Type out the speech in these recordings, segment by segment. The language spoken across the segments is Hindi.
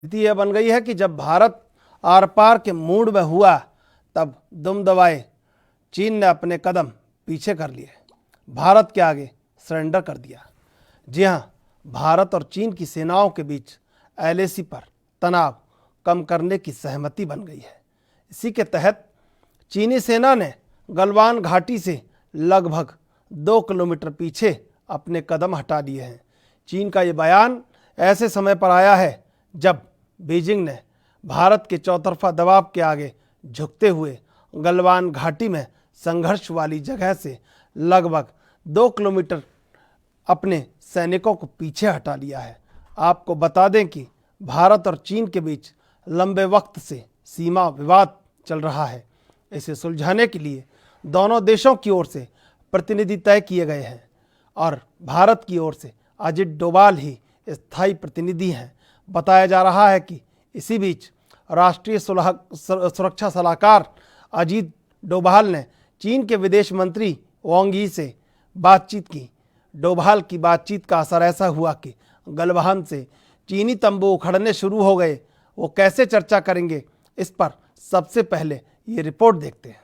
स्थिति यह बन गई है कि जब भारत आर पार के मूड में हुआ तब दुम दबाए चीन ने अपने कदम पीछे कर लिए, भारत के आगे सरेंडर कर दिया। जी हाँ, भारत और चीन की सेनाओं के बीच एलएसी पर तनाव कम करने की सहमति बन गई है। इसी के तहत चीनी सेना ने गलवान घाटी से लगभग 2 किलोमीटर पीछे अपने कदम हटा लिए हैं। चीन का ये बयान ऐसे समय पर आया है जब बीजिंग ने भारत के चौतरफा दबाव के आगे झुकते हुए गलवान घाटी में संघर्ष वाली जगह से लगभग 2 किलोमीटर अपने सैनिकों को पीछे हटा लिया है। आपको बता दें कि भारत और चीन के बीच लंबे वक्त से सीमा विवाद चल रहा है। इसे सुलझाने के लिए दोनों देशों की ओर से प्रतिनिधि तय किए गए हैं और भारत की ओर से अजित डोभाल ही स्थायी प्रतिनिधि हैं। बताया जा रहा है कि इसी बीच राष्ट्रीय सुरक्षा सलाहकार अजीत डोभाल ने चीन के विदेश मंत्री वांग यी से बातचीत की। डोभाल की बातचीत का असर ऐसा हुआ कि गलवान से चीनी तंबू उखड़ने शुरू हो गए। वो कैसे चर्चा करेंगे, इस पर सबसे पहले ये रिपोर्ट देखते हैं।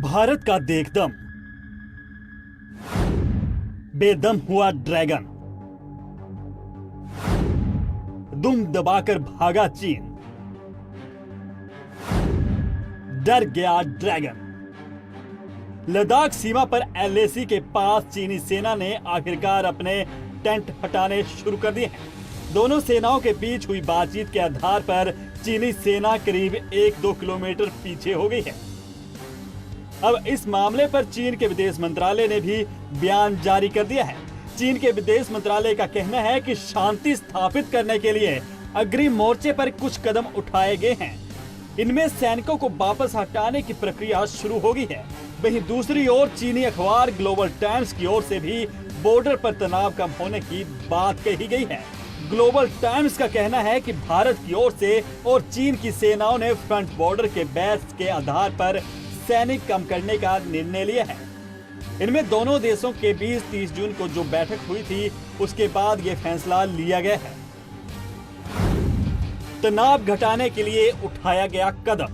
भारत का देखदम बेदम हुआ ड्रैगन, दुम दबाकर भागा चीन, डर गया ड्रैगन। लद्दाख सीमा पर एलएसी के पास चीनी सेना ने आखिरकार अपने टेंट हटाने शुरू कर दिए हैं। दोनों सेनाओं के बीच हुई बातचीत के आधार पर चीनी सेना करीब 1-2 किलोमीटर पीछे हो गई है। अब इस मामले पर चीन के विदेश मंत्रालय ने भी बयान जारी कर दिया है। चीन के विदेश मंत्रालय का कहना है कि शांति स्थापित करने के लिए अग्रिम मोर्चे पर कुछ कदम उठाए गए हैं। इनमें सैनिकों को वापस हटाने की प्रक्रिया शुरू हो गई है। वहीं दूसरी ओर चीनी अखबार ग्लोबल टाइम्स की ओर से भी बॉर्डर पर तनाव कम होने की बात कही गई है। ग्लोबल टाइम्स का कहना है कि भारत की ओर से और चीन की सेनाओं ने फ्रंट बॉर्डर के बेस के आधार पर सैनिक कम करने का निर्णय लिया है। इनमें दोनों देशों के बीच 30 जून को जो बैठक हुई थी उसके बाद यह फैसला लिया गया है। तनाव घटाने के लिए उठाया गया कदम।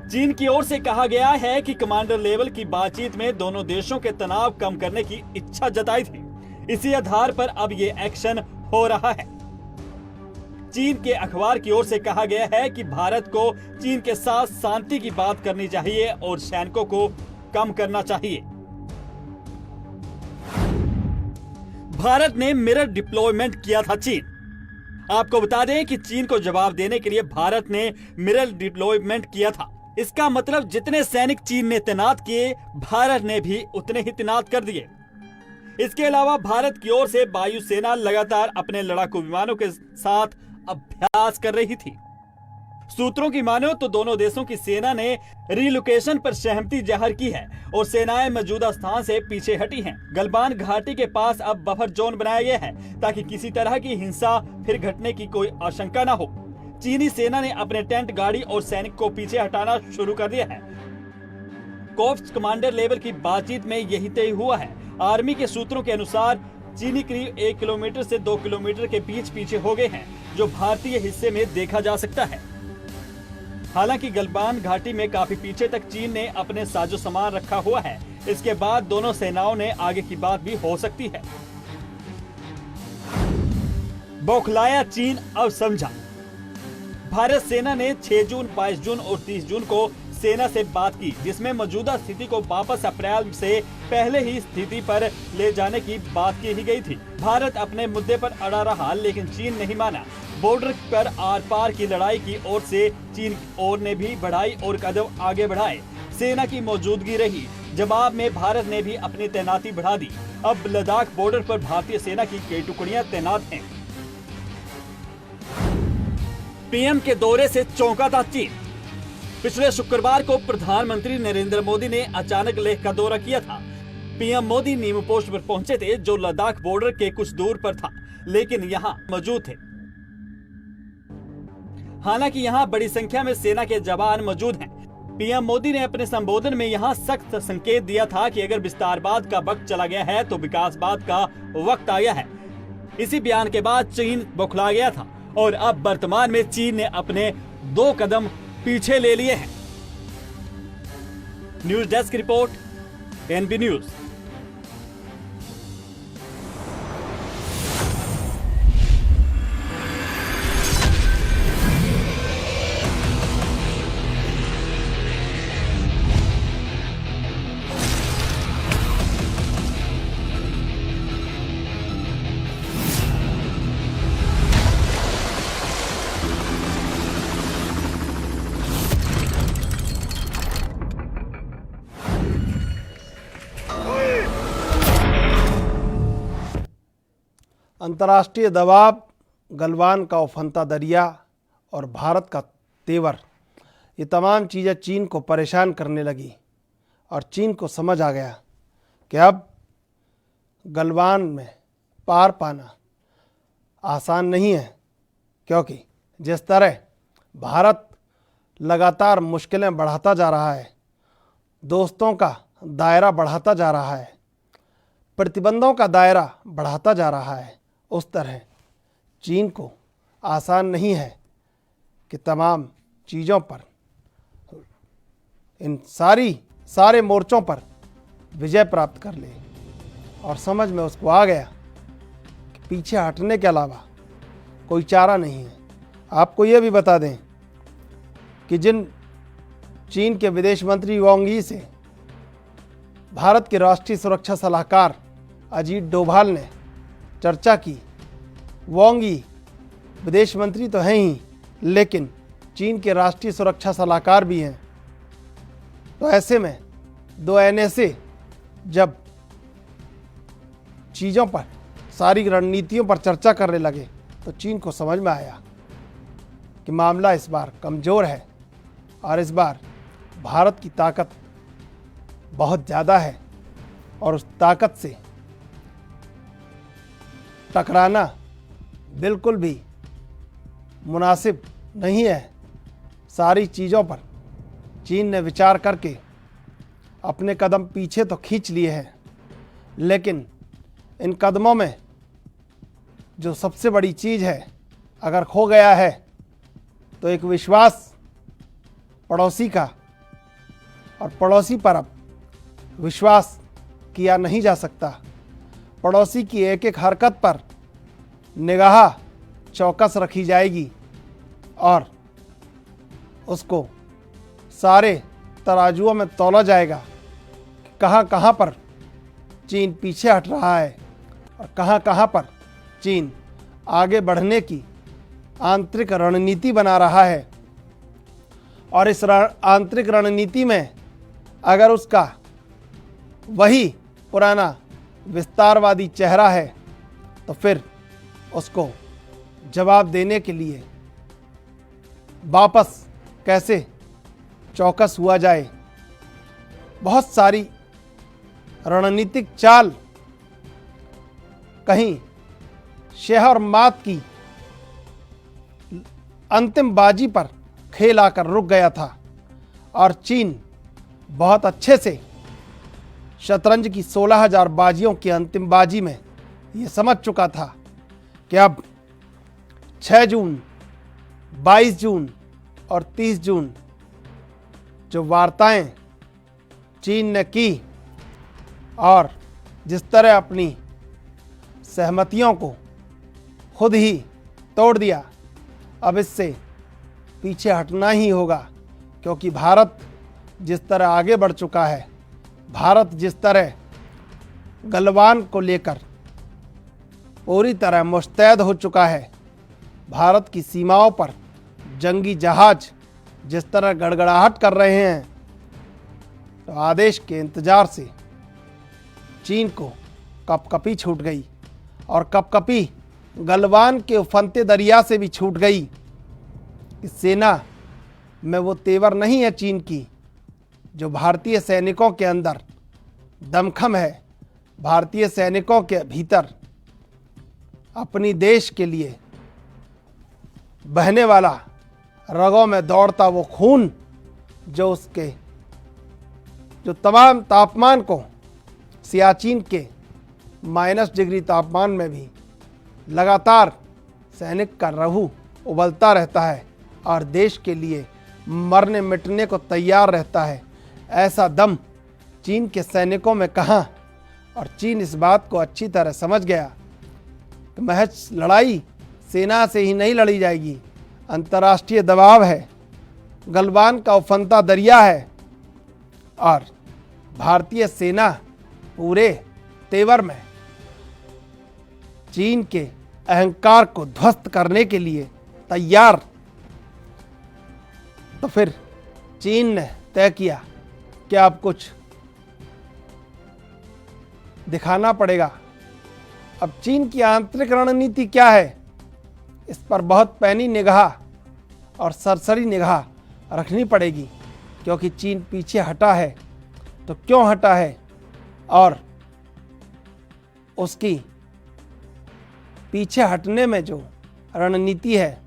चीन की ओर से कहा गया है कि कमांडर लेवल की बातचीत में दोनों देशों के तनाव कम करने की इच्छा जताई थी। इसी आधार पर अब यह एक्शन हो रहा है। चीन के अखबार की ओर से कहा गया है कि भारत को चीन के साथ शांति की बात करनी चाहिए और सैनिकों को कम करना चाहिए। भारत ने मिरर डिप्लॉयमेंट किया था चीन। आपको बता दें कि चीन को जवाब देने के लिए भारत ने मिरर डिप्लॉयमेंट किया था। इसका मतलब जितने सैनिक चीन ने तैनात किए, भारत ने भी उतने ही तैनात कर दिए। इसके अलावा भारत की ओर से वायुसेना लगातार अपने लड़ाकू विमानों के साथ अभ्यास कर रही थी। सूत्रों की मानो तो दोनों देशों की सेना ने रिलोकेशन पर सहमति जाहिर की है और सेनाएं मौजूदा स्थान से पीछे हटी हैं। गलवान घाटी के पास अब बफर जोन बनाया गया है ताकि किसी तरह की हिंसा फिर घटने की कोई आशंका न हो। चीनी सेना ने अपने टेंट, गाड़ी और सैनिक को पीछे हटाना शुरू कर दिया है। कोर्प्स कमांडर लेवल की बातचीत में यही तय हुआ है। आर्मी के सूत्रों के अनुसार चीनी करीब 1 किलोमीटर से 2 किलोमीटर के बीच पीछे हो गए हैं, जो भारतीय हिस्से में देखा जा सकता है। हालांकि गलवान घाटी में काफी पीछे तक चीन ने अपने साजो सामान रखा हुआ है। इसके बाद दोनों सेनाओं ने आगे की बात भी हो सकती है। बौखलाया चीन, अब समझा। भारत सेना ने 6 जून, 22 जून और 30 जून को सेना से बात की, जिसमें मौजूदा स्थिति को वापस अप्रैल से पहले ही स्थिति पर ले जाने की बात की ही गई थी। भारत अपने मुद्दे पर अड़ा रहा, लेकिन चीन नहीं माना। बॉर्डर पर आर पार की लड़ाई की ओर से चीन और ने भी बढ़ाई और कदम आगे बढ़ाए। सेना की मौजूदगी रही। जवाब में भारत ने भी अपनी तैनाती बढ़ा दी। अब लद्दाख बॉर्डर पर भारतीय सेना की कई टुकड़ियां तैनात हैं। पीएम के दौरे से चौंका था चीन। पिछले शुक्रवार को प्रधानमंत्री नरेंद्र मोदी ने अचानक लेह का दौरा किया था। पीएम मोदी नीम पोस्ट पर पहुंचे थे, जो लद्दाख बॉर्डर के कुछ दूर पर था, लेकिन यहां मौजूद थे। हालांकि यहां बड़ी संख्या में सेना के जवान मौजूद हैं। पीएम मोदी ने अपने संबोधन में यहां सख्त संकेत दिया था कि अगर विस्तारवाद का वक्त चला गया है तो विकासवाद का वक्त आ गया है। इसी बयान के बाद चीन बौखला गया था और अब वर्तमान में चीन ने अपने 2 कदम पीछे ले लिए हैं। News desk report, NB news. अंतर्राष्ट्रीय दबाव, गलवान का उफनता दरिया और भारत का तेवर, ये तमाम चीज़ें चीन को परेशान करने लगी और चीन को समझ आ गया कि अब गलवान में पार पाना आसान नहीं है, क्योंकि जिस तरह भारत लगातार मुश्किलें बढ़ाता जा रहा है, दोस्तों का दायरा बढ़ाता जा रहा है, प्रतिबंधों का दायरा बढ़ाता जा रहा है, उस तरह चीन को आसान नहीं है कि तमाम चीज़ों पर, इन सारे मोर्चों पर विजय प्राप्त कर ले। और समझ में उसको आ गया कि पीछे हटने के अलावा कोई चारा नहीं है। आपको ये भी बता दें कि जिन चीन के विदेश मंत्री वांग यी से भारत के राष्ट्रीय सुरक्षा सलाहकार अजीत डोभाल ने चर्चा की, वांग यी विदेश मंत्री तो हैं ही, लेकिन चीन के राष्ट्रीय सुरक्षा सलाहकार भी हैं। तो ऐसे में 2 NSA जब चीज़ों पर, सारी रणनीतियों पर चर्चा करने लगे, तो चीन को समझ में आया कि मामला इस बार कमज़ोर है और इस बार भारत की ताकत बहुत ज़्यादा है और उस ताकत से टकराना बिल्कुल भी मुनासिब नहीं है। सारी चीज़ों पर चीन ने विचार करके अपने कदम पीछे तो खींच लिए हैं, लेकिन इन कदमों में जो सबसे बड़ी चीज़ है, अगर खो गया है तो एक विश्वास पड़ोसी का, और पड़ोसी पर अब विश्वास किया नहीं जा सकता। पड़ोसी की एक एक हरकत पर निगाह चौकस रखी जाएगी और उसको सारे तराजुओं में तौला जाएगा कि कहाँ कहाँ पर चीन पीछे हट रहा है और कहाँ कहाँ पर चीन आगे बढ़ने की आंतरिक रणनीति बना रहा है। और इस आंतरिक रणनीति में अगर उसका वही पुराना विस्तारवादी चेहरा है, तो फिर उसको जवाब देने के लिए वापस कैसे चौकस हुआ जाए। बहुत सारी रणनीतिक चाल कहीं शेह और मात की अंतिम बाजी पर खेल आकर रुक गया था और चीन बहुत अच्छे से शतरंज की 16,000 बाजियों की अंतिम बाजी में ये समझ चुका था कि अब 6 जून, 22 जून और 30 जून जो वार्ताएं चीन ने की और जिस तरह अपनी सहमतियों को खुद ही तोड़ दिया, अब इससे पीछे हटना ही होगा। क्योंकि भारत जिस तरह आगे बढ़ चुका है, भारत जिस तरह गलवान को लेकर पूरी तरह मुस्तैद हो चुका है, भारत की सीमाओं पर जंगी जहाज जिस तरह गड़गड़ाहट कर रहे हैं, तो आदेश के इंतज़ार से चीन को कपकपी छूट गई और कपकपी गलवान के उफनते दरिया से भी छूट गई कि सेना में वो तेवर नहीं है चीन की जो भारतीय सैनिकों के अंदर दमखम है। भारतीय सैनिकों के भीतर अपनी देश के लिए बहने वाला, रगों में दौड़ता वो खून जो तमाम तापमान को सियाचिन के -डिग्री तापमान में भी लगातार सैनिक का लहू उबलता रहता है और देश के लिए मरने मिटने को तैयार रहता है। ऐसा दम चीन के सैनिकों में कहाँ। और चीन इस बात को अच्छी तरह समझ गया कि महज लड़ाई सेना से ही नहीं लड़ी जाएगी, अंतर्राष्ट्रीय दबाव है, गलवान का उफनता दरिया है और भारतीय सेना पूरे तेवर में चीन के अहंकार को ध्वस्त करने के लिए तैयार। तो फिर चीन ने तय किया कि अब कुछ दिखाना पड़ेगा। अब चीन की आंतरिक रणनीति क्या है, इस पर बहुत पैनी निगाह और सरसरी निगाह रखनी पड़ेगी, क्योंकि चीन पीछे हटा है। तो क्यों हटा है और उसकी पीछे हटने में जो रणनीति है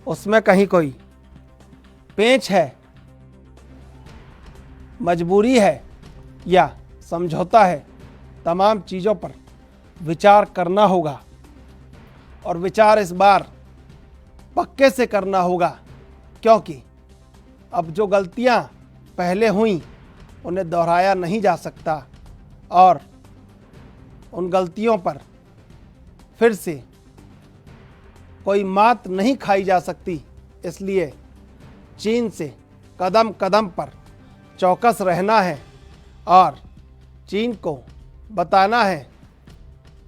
उसमें कहीं कोई पेंच है, मजबूरी है या समझौता है, तमाम चीज़ों पर विचार करना होगा। और विचार इस बार पक्के से करना होगा, क्योंकि अब जो गलतियां पहले हुई उन्हें दोहराया नहीं जा सकता और उन गलतियों पर फिर से कोई मात नहीं खाई जा सकती। इसलिए चीन से कदम कदम पर चौकस रहना है और चीन को बताना है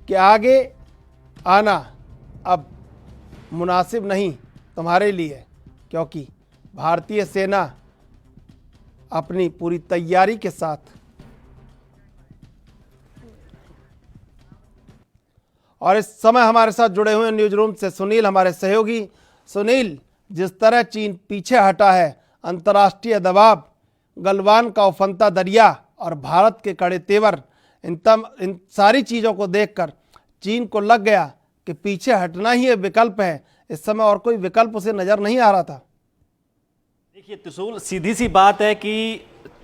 कि आगे आना अब मुनासिब नहीं तुम्हारे लिए, क्योंकि भारतीय सेना अपनी पूरी तैयारी के साथ और इस समय हमारे साथ जुड़े हुए न्यूज रूम से सुनील हमारे सहयोगी। सुनील, जिस तरह चीन पीछे हटा है, अंतर्राष्ट्रीय दबाव, गलवान का उफनता दरिया और भारत के कड़े तेवर, इन सारी चीज़ों को देखकर चीन को लग गया कि पीछे हटना ही विकल्प है। इस समय और कोई विकल्प उसे नजर नहीं आ रहा था। देखिए त्रिशूल, सीधी सी बात है कि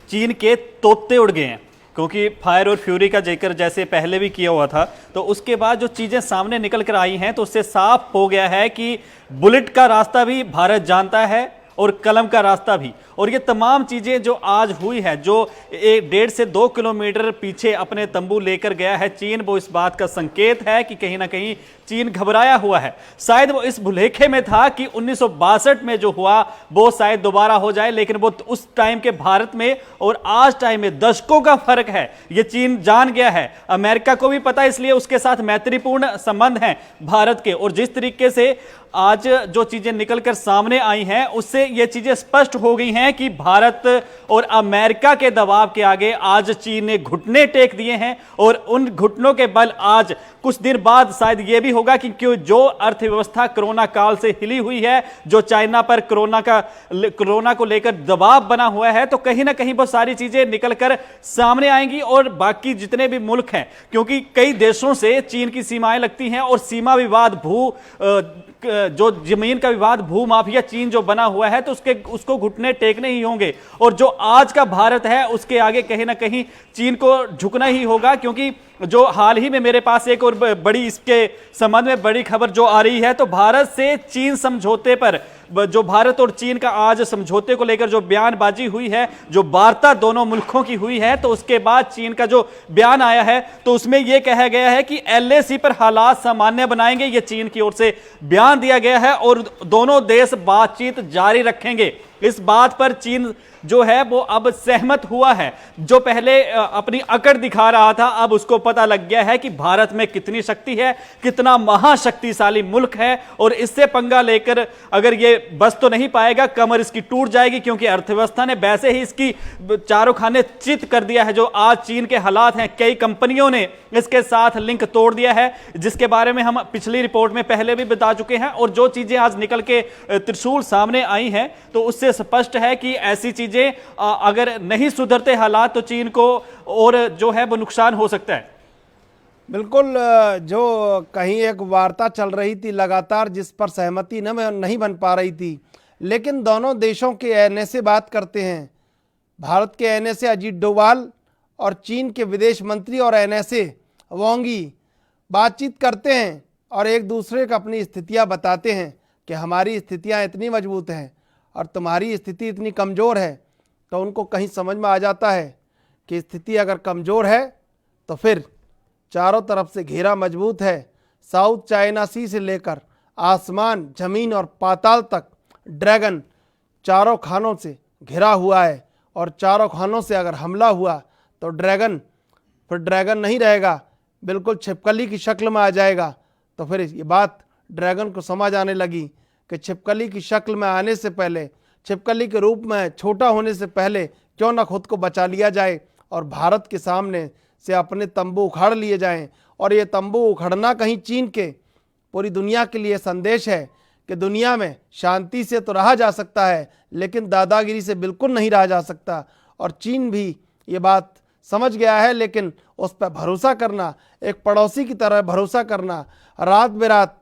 चीन के तोते उड़ गए हैं, क्योंकि फायर और फ्यूरी का जिक्र जैसे पहले भी किया हुआ था, तो उसके बाद जो चीजें सामने निकल कर आई हैं तो उससे साफ हो गया है कि बुलेट का रास्ता भी भारत जानता है और कलम का रास्ता भी। और ये तमाम चीजें जो आज हुई है, जो 1.5 से 2 किलोमीटर पीछे अपने तंबू लेकर गया है चीन, वो इस बात का संकेत है कि कहीं ना कहीं चीन घबराया हुआ है। शायद वो इस भुलेखे में था कि 1962 में जो हुआ वो शायद दोबारा हो जाए, लेकिन वो उस टाइम के भारत में और आज टाइम में दशकों का फर्क है, ये चीन जान गया है। अमेरिका को भी पता है, इसलिए उसके साथ मैत्रीपूर्ण संबंध हैं भारत के। और जिस तरीके से आज जो चीजें निकलकर सामने आई हैं उससे ये चीजें स्पष्ट हो गई हैं कि भारत और अमेरिका के दबाव के आगे आज चीन ने घुटने टेक दिए हैं। और उन घुटनों के बल आज कुछ दिन बाद शायद यह भी होगा कि क्यों जो अर्थव्यवस्था कोरोना काल से हिली हुई है, जो चाइना पर कोरोना को लेकर दबाव बना हुआ है, तो कहीं ना कहीं वो सारी चीजें निकलकर सामने आएंगी। और बाकी जितने भी मुल्क हैं, क्योंकि कई देशों से चीन की सीमाएं लगती हैं और सीमा विवाद जो जमीन का विवाद, भू माफिया चीन जो बना हुआ है, तो उसको घुटने टेकने ही होंगे। और जो आज का भारत है उसके आगे कहीं ना कहीं चीन को झुकना ही होगा। क्योंकि जो हाल ही में मेरे पास एक और बड़ी इसके संबंध में बड़ी खबर जो आ रही है, तो भारत से चीन समझौते पर, जो भारत और चीन का आज समझौते को लेकर जो बयानबाजी हुई है, जो वार्ता दोनों मुल्कों की हुई है, तो उसके बाद चीन का जो बयान आया है तो उसमें यह कहा गया है कि LAC पर हालात सामान्य बनाएंगे। यह चीन की ओर से बयान दिया गया है और दोनों देश बातचीत जारी रखेंगे। इस बात पर चीन जो है वो अब सहमत हुआ है। जो पहले अपनी अकड़ दिखा रहा था, अब उसको पता लग गया है कि भारत में कितनी शक्ति है, कितना महाशक्तिशाली मुल्क है, और इससे पंगा लेकर अगर ये बस तो नहीं पाएगा, कमर इसकी टूट जाएगी, क्योंकि अर्थव्यवस्था ने वैसे ही इसकी चारों खाने चित कर दिया है। जो आज चीन के हालात हैं, कई कंपनियों ने इसके साथ लिंक तोड़ दिया है, जिसके बारे में हम पिछली रिपोर्ट में पहले भी बता चुके हैं। और जो चीजें आज निकल के त्रिशूल सामने आई हैं, तो उससे स्पष्ट है कि ऐसी चीजें अगर नहीं सुधरते हालात, तो चीन को और जो है वो नुकसान हो सकता है। बिल्कुल, जो कहीं एक वार्ता चल रही थी लगातार, जिस पर सहमति नहीं बन पा रही थी, लेकिन दोनों देशों के एनएसए बात करते हैं। भारत के एनएसए अजीत डोभाल और चीन के विदेश मंत्री और एनएसए वांग यी बातचीत करते हैं और एक दूसरे को अपनी स्थितियां बताते हैं कि हमारी स्थितियां इतनी मजबूत हैं और तुम्हारी स्थिति इतनी कमज़ोर है। तो उनको कहीं समझ में आ जाता है कि स्थिति अगर कमज़ोर है तो फिर चारों तरफ से घेरा मजबूत है। साउथ चाइना सी से लेकर आसमान, ज़मीन और पाताल तक ड्रैगन चारों खानों से घिरा हुआ है, और चारों खानों से अगर हमला हुआ तो ड्रैगन फिर ड्रैगन नहीं रहेगा, बिल्कुल छिपकली की शक्ल में आ जाएगा। तो फिर ये बात ड्रैगन को समझ आने लगी कि छिपकली की शक्ल में आने से पहले, छिपकली के रूप में छोटा होने से पहले क्यों ना खुद को बचा लिया जाए और भारत के सामने से अपने तंबू उखाड़ लिए जाएं। और ये तंबू उखड़ना कहीं चीन के पूरी दुनिया के लिए संदेश है कि दुनिया में शांति से तो रहा जा सकता है, लेकिन दादागिरी से बिल्कुल नहीं रहा जा सकता। और चीन भी ये बात समझ गया है, लेकिन उस पर भरोसा करना, एक पड़ोसी की तरह भरोसा करना, रात बेरात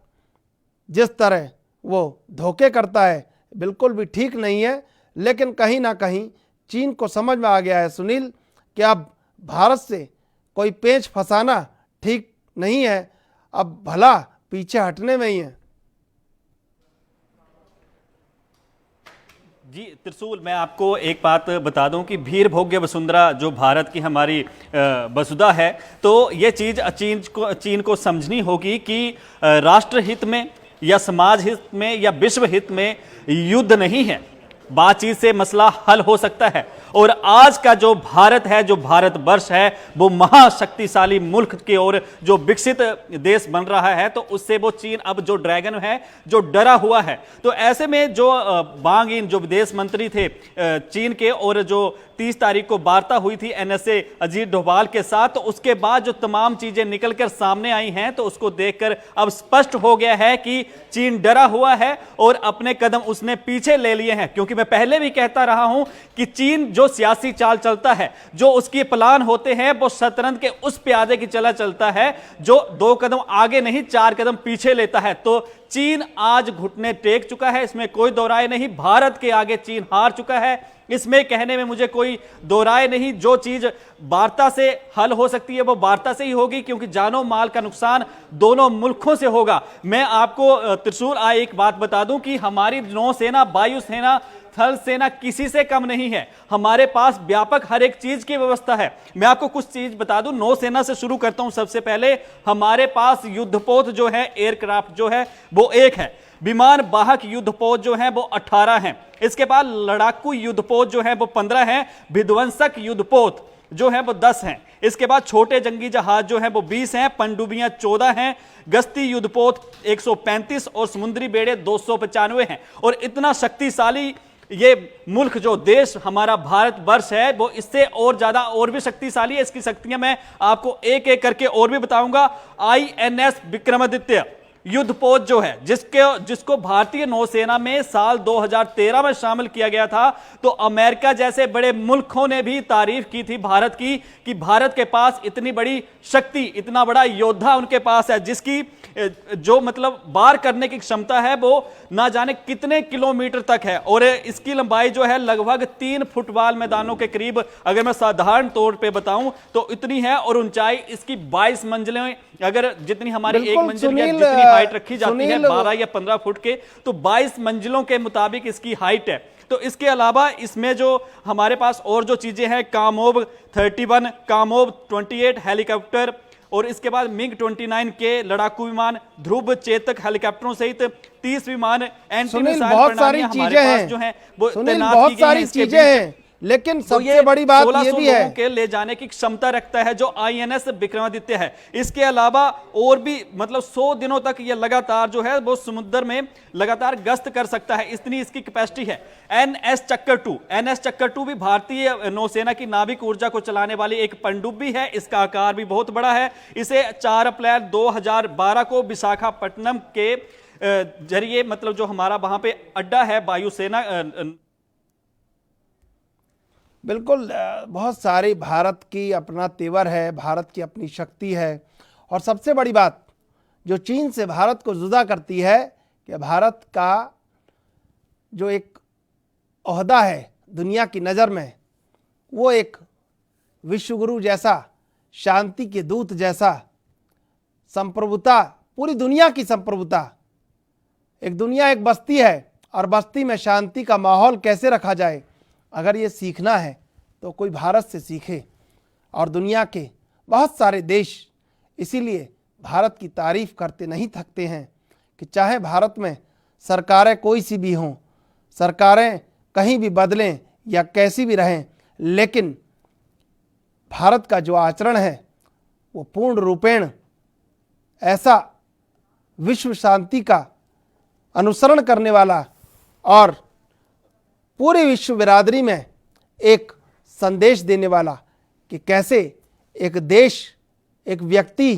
जिस तरह वो धोखे करता है, बिल्कुल भी ठीक नहीं है। लेकिन कहीं ना कहीं चीन को समझ में आ गया है सुनील कि अब भारत से कोई पेंच फंसाना ठीक नहीं है, अब भला पीछे हटने में ही है। जी त्रिशूल, मैं आपको एक बात बता दूं कि भीर भोग्य वसुंधरा जो भारत की हमारी वसुधा है, तो ये चीज़ चीन को समझनी होगी कि राष्ट्र हित में या समाज हित में या विश्व हित में युद्ध नहीं है, बातचीत से मसला हल हो सकता है। और आज का जो भारत है, जो भारतवर्ष है, वो महाशक्तिशाली मुल्क की ओर जो विकसित देश बन रहा है, तो उससे वो चीन अब जो ड्रैगन है, जो डरा हुआ है। तो ऐसे में जो वांग यी जो विदेश मंत्री थे चीन के, और जो 30 तारीख को वार्ता हुई थी एनएसए अजीत डोभाल के साथ, तो उसके बाद जो तमाम चीजें निकलकर सामने आई हैं, तो उसको देखकर अब स्पष्ट हो गया है कि चीन डरा हुआ है और अपने कदम उसने पीछे ले लिए हैं। क्योंकि मैं पहले भी कहता रहा हूं कि चीन जो सियासी चाल चलता है, जो उसके प्लान होते हैं, वो शतरंज के उस प्यादे की चला चलता है जो 2 कदम आगे नहीं 4 कदम पीछे लेता है। तो चीन आज घुटने टेक चुका है, इसमें कोई दो राय नहीं। भारत के आगे चीन हार चुका है, इसमें कहने में मुझे कोई दो राय नहीं। जो चीज वार्ता से हल हो सकती है वो वार्ता से ही होगी, क्योंकि जानो माल का नुकसान दोनों मुल्कों से होगा। मैं आपको त्रिशूल एक बात बता दूं कि हमारी नौसेना, वायुसेना, थल सेना किसी से कम नहीं है। हमारे पास व्यापक हर एक चीज की व्यवस्था है। मैं आपको कुछ चीज बता दूं, नौसेना से शुरू करता हूं। सबसे पहले हमारे पास युद्धपोत जो है, एयरक्राफ्ट जो है वो 1 है। विमान वाहक युद्धपोत जो है वो 18 हैं। इसके बाद लड़ाकू युद्धपोत जो है वो 15 हैं। विध्वंसक युद्धपोत जो है वो 10 हैं। इसके बाद छोटे जंगी जहाज जो है वो 20 हैं। पनडुब्बियां 14 हैं। गश्ती युद्धपोत 135 और समुद्री बेड़े 295 हैं। और इतना शक्तिशाली ये मुल्क, जो देश हमारा भारतवर्ष है, वो इससे और ज्यादा और भी शक्तिशाली है। इसकी शक्तियां मैं आपको एक एक करके और भी बताऊंगा। INS विक्रमादित्य युद्धपोत जो है, जिसको भारतीय नौसेना में साल 2013 में शामिल किया गया था, तो अमेरिका जैसे बड़े मुल्कों ने भी तारीफ की थी भारत की, कि भारत के पास इतनी बड़ी शक्ति, इतना बड़ा योद्धा उनके पास है, जिसकी जो मतलब वार करने की क्षमता है वो ना जाने कितने किलोमीटर तक है। और इसकी लंबाई जो है लगभग 3 फुटबॉल मैदानों के करीब, अगर मैं साधारण तौर पे बताऊं तो इतनी है। और ऊंचाई इसकी 22 मंजिलें, अगर जितनी हमारी एक मंजिल की जितनी हाइट रखी जाती है 12 या 15 फुट के, तो 22 मंजिलों के मुताबिक इसकी हाइट है। तो इसके अलावा इसमें जो हमारे पास और जो चीजें हैं, कामोव 31, कामोव 28 हेलीकॉप्टर, और इसके बाद मिग 29 के लड़ाकू विमान, ध्रुव चेतक हेलीकॉप्टरों सहित 30 विमान, एंटी सुनील, मिसाइल बहुत सारी प्रणालियां हमारे चीजें पास हैं जो हैं वो सुनील, तैनात बहुत की गई हैं। सारी इसके चीजें बीच हैं, लेकिन तो सबसे बड़ी बात ये 1600 भी है। लोगों के ले जाने की क्षमता रखता है जो आईएनएस विक्रमादित्य है। इसके अलावा और भी मतलब 100 दिनों तक ये लगातार जो है वो समुद्र में लगातार गश्त कर सकता है, इतनी इसकी कैपेसिटी है। एनएस चक्कर 2 भी भारतीय नौसेना की नाविक ऊर्जा को चलाने वाली एक पनडुब्बी है। इसका आकार भी बहुत बड़ा है। इसे 4 अप्रैल 2012 को विशाखापट्टनम के जरिए मतलब जो हमारा वहां पे अड्डा है वायुसेना बिल्कुल, बहुत सारी भारत की अपना तेवर है, भारत की अपनी शक्ति है। और सबसे बड़ी बात जो चीन से भारत को जुदा करती है कि भारत का जो एक ओहदा है दुनिया की नज़र में, वो एक विश्वगुरु जैसा, शांति के दूत जैसा, संप्रभुता, पूरी दुनिया की संप्रभुता। एक दुनिया एक बस्ती है और बस्ती में शांति का माहौल कैसे रखा जाए, अगर ये सीखना है तो कोई भारत से सीखे। और दुनिया के बहुत सारे देश इसीलिए भारत की तारीफ करते नहीं थकते हैं कि चाहे भारत में सरकारें कोई सी भी हों, सरकारें कहीं भी बदलें या कैसी भी रहें, लेकिन भारत का जो आचरण है वो पूर्ण रूपेण ऐसा विश्व शांति का अनुसरण करने वाला और पूरी विश्व बिरादरी में एक संदेश देने वाला कि कैसे एक देश, एक व्यक्ति,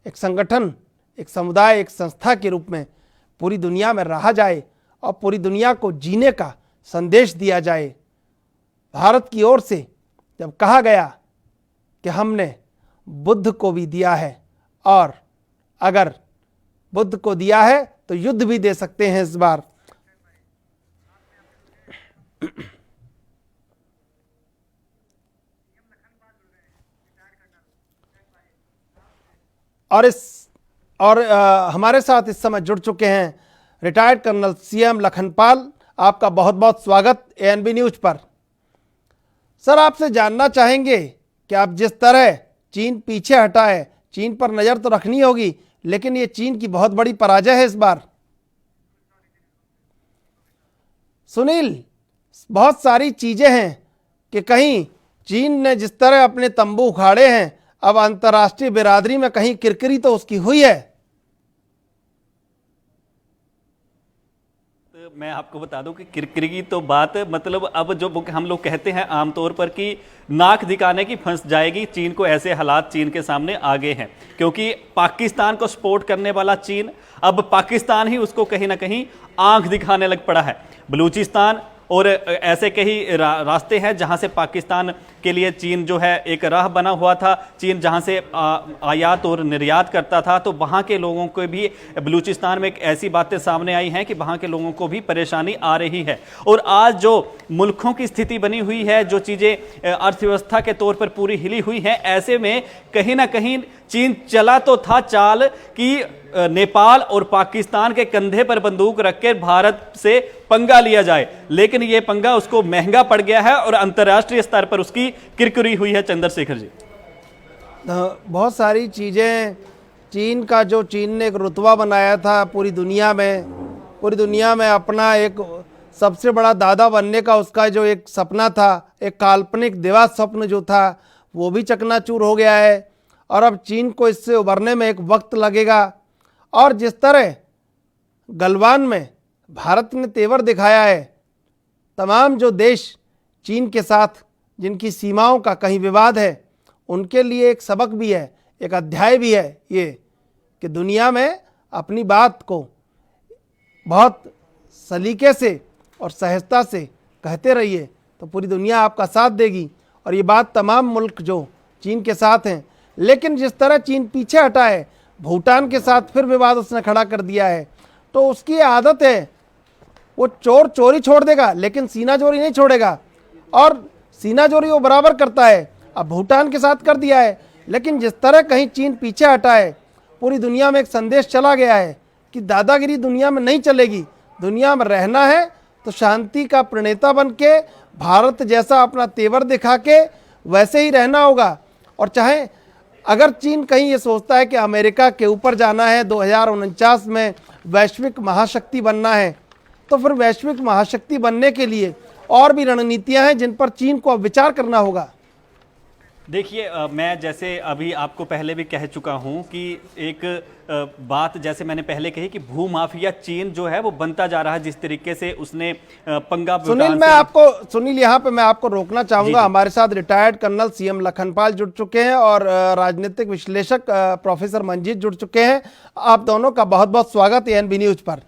एक संगठन, एक समुदाय, एक संस्था के रूप में पूरी दुनिया में रहा जाए और पूरी दुनिया को जीने का संदेश दिया जाए। भारत की ओर से जब कहा गया कि हमने बुद्ध को भी दिया है और अगर बुद्ध को दिया है तो युद्ध भी दे सकते हैं इस बार। हमारे साथ इस समय जुड़ चुके हैं रिटायर्ड कर्नल सीएम लखनपाल। आपका बहुत बहुत स्वागत एएनबी न्यूज पर। सर, आपसे जानना चाहेंगे कि आप जिस तरह चीन पीछे हटा है, चीन पर नज़र तो रखनी होगी, लेकिन ये चीन की बहुत बड़ी पराजय है इस बार। सुनील, बहुत सारी चीज़ें हैं कि कहीं चीन ने जिस तरह अपने तंबू उखाड़े हैं, अब अंतर्राष्ट्रीय बिरादरी में कहीं किरकिरी तो उसकी हुई है। मैं आपको बता दूं कि किरकिरी की तो बात मतलब अब जो हम लोग कहते हैं आमतौर पर कि नाक दिखाने की फंस जाएगी चीन को, ऐसे हालात चीन के सामने आ गए हैं। क्योंकि पाकिस्तान को सपोर्ट करने वाला चीन, अब पाकिस्तान ही उसको कहीं ना कहीं आंख दिखाने लग पड़ा है। बलूचिस्तान और ऐसे कई रास्ते हैं जहां से पाकिस्तान के लिए चीन जो है एक राह बना हुआ था। चीन जहां से आयात और निर्यात करता था, तो वहां के लोगों को भी बलूचिस्तान में एक ऐसी बातें सामने आई हैं कि वहां के लोगों को भी परेशानी आ रही है। और आज जो मुल्कों की स्थिति बनी हुई है, जो चीज़ें अर्थव्यवस्था के तौर पर पूरी हिली हुई हैं, ऐसे में कहीं ना कहीं चीन चला तो था चाल कि नेपाल और पाकिस्तान के कंधे पर बंदूक रखकर भारत से पंगा लिया जाए, लेकिन ये पंगा उसको महंगा पड़ गया है और अंतर्राष्ट्रीय स्तर पर उसकी किरकिरी हुई है। चंद्रशेखर जी, बहुत सारी चीज़ें, चीन का जो चीन ने एक रुतबा बनाया था पूरी दुनिया में अपना एक सबसे बड़ा दादा बनने का उसका जो एक सपना था, एक काल्पनिक दिवा स्वप्न जो था, वो भी चकनाचूर हो गया है। और अब चीन को इससे उभरने में एक वक्त लगेगा। और जिस तरह गलवान में भारत ने तेवर दिखाया है, तमाम जो देश चीन के साथ जिनकी सीमाओं का कहीं विवाद है, उनके लिए एक सबक भी है, एक अध्याय भी है ये कि दुनिया में अपनी बात को बहुत सलीके से और सहजता से कहते रहिए तो पूरी दुनिया आपका साथ देगी। और ये बात तमाम मुल्क जो चीन के साथ हैं, लेकिन जिस तरह चीन पीछे हटा है, भूटान के साथ फिर विवाद उसने खड़ा कर दिया है, तो उसकी आदत है वो चोर चोरी छोड़ देगा लेकिन सीना चोरी नहीं छोड़ेगा। और सीना चोरी वो बराबर करता है, अब भूटान के साथ कर दिया है। लेकिन जिस तरह कहीं चीन पीछे हटा है, पूरी दुनिया में एक संदेश चला गया है कि दादागिरी दुनिया में नहीं चलेगी। दुनिया में रहना है तो शांति का प्रणेता बन के, भारत जैसा अपना तेवर दिखा के वैसे ही रहना होगा। और चाहे अगर चीन कहीं ये सोचता है कि अमेरिका के ऊपर जाना है, 2049 में वैश्विक महाशक्ति बनना है, तो फिर वैश्विक महाशक्ति बनने के लिए और भी रणनीतियां हैं जिन पर चीन को अब विचार करना होगा। देखिए, मैं जैसे अभी आपको पहले भी कह चुका हूं कि एक बात जैसे मैंने पहले कही कि भूमाफिया चीन जो है वो बनता जा रहा है, जिस तरीके से उसने पंगा सुनील यहाँ पे मैं आपको रोकना चाहूंगा। हमारे साथ रिटायर्ड कर्नल सीएम लखनपाल जुड़ चुके हैं और राजनीतिक विश्लेषक प्रोफेसर मंजीत जुड़ चुके हैं। आप दोनों का बहुत बहुत स्वागत है एएनबी न्यूज पर।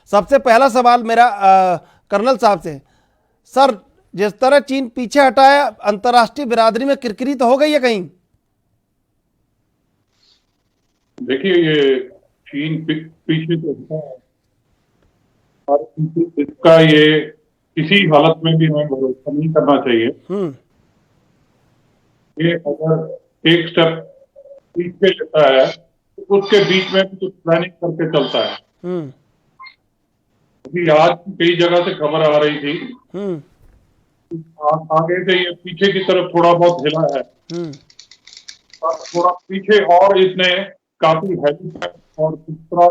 सबसे पहला सवाल मेरा कर्नल साहब से, सर जिस तरह चीन पीछे हटा है, अंतर्राष्ट्रीय बिरादरी में किरकिरी तो हो गई है कहीं? देखिए, ये चीन पीछे तो है और इसका ये किसी हालत में भी हमें भरोसा नहीं करना चाहिए। ये अगर एक स्टेप पीछे लेता है तो उसके बीच में कुछ प्लानिंग करके चलता है। अभी आज कई जगह से खबर आ रही थी, आगे से ये पीछे की तरफ थोड़ा बहुत हिला है और थोड़ा पीछे, और इसने काफी हेलीपैड और इस तरह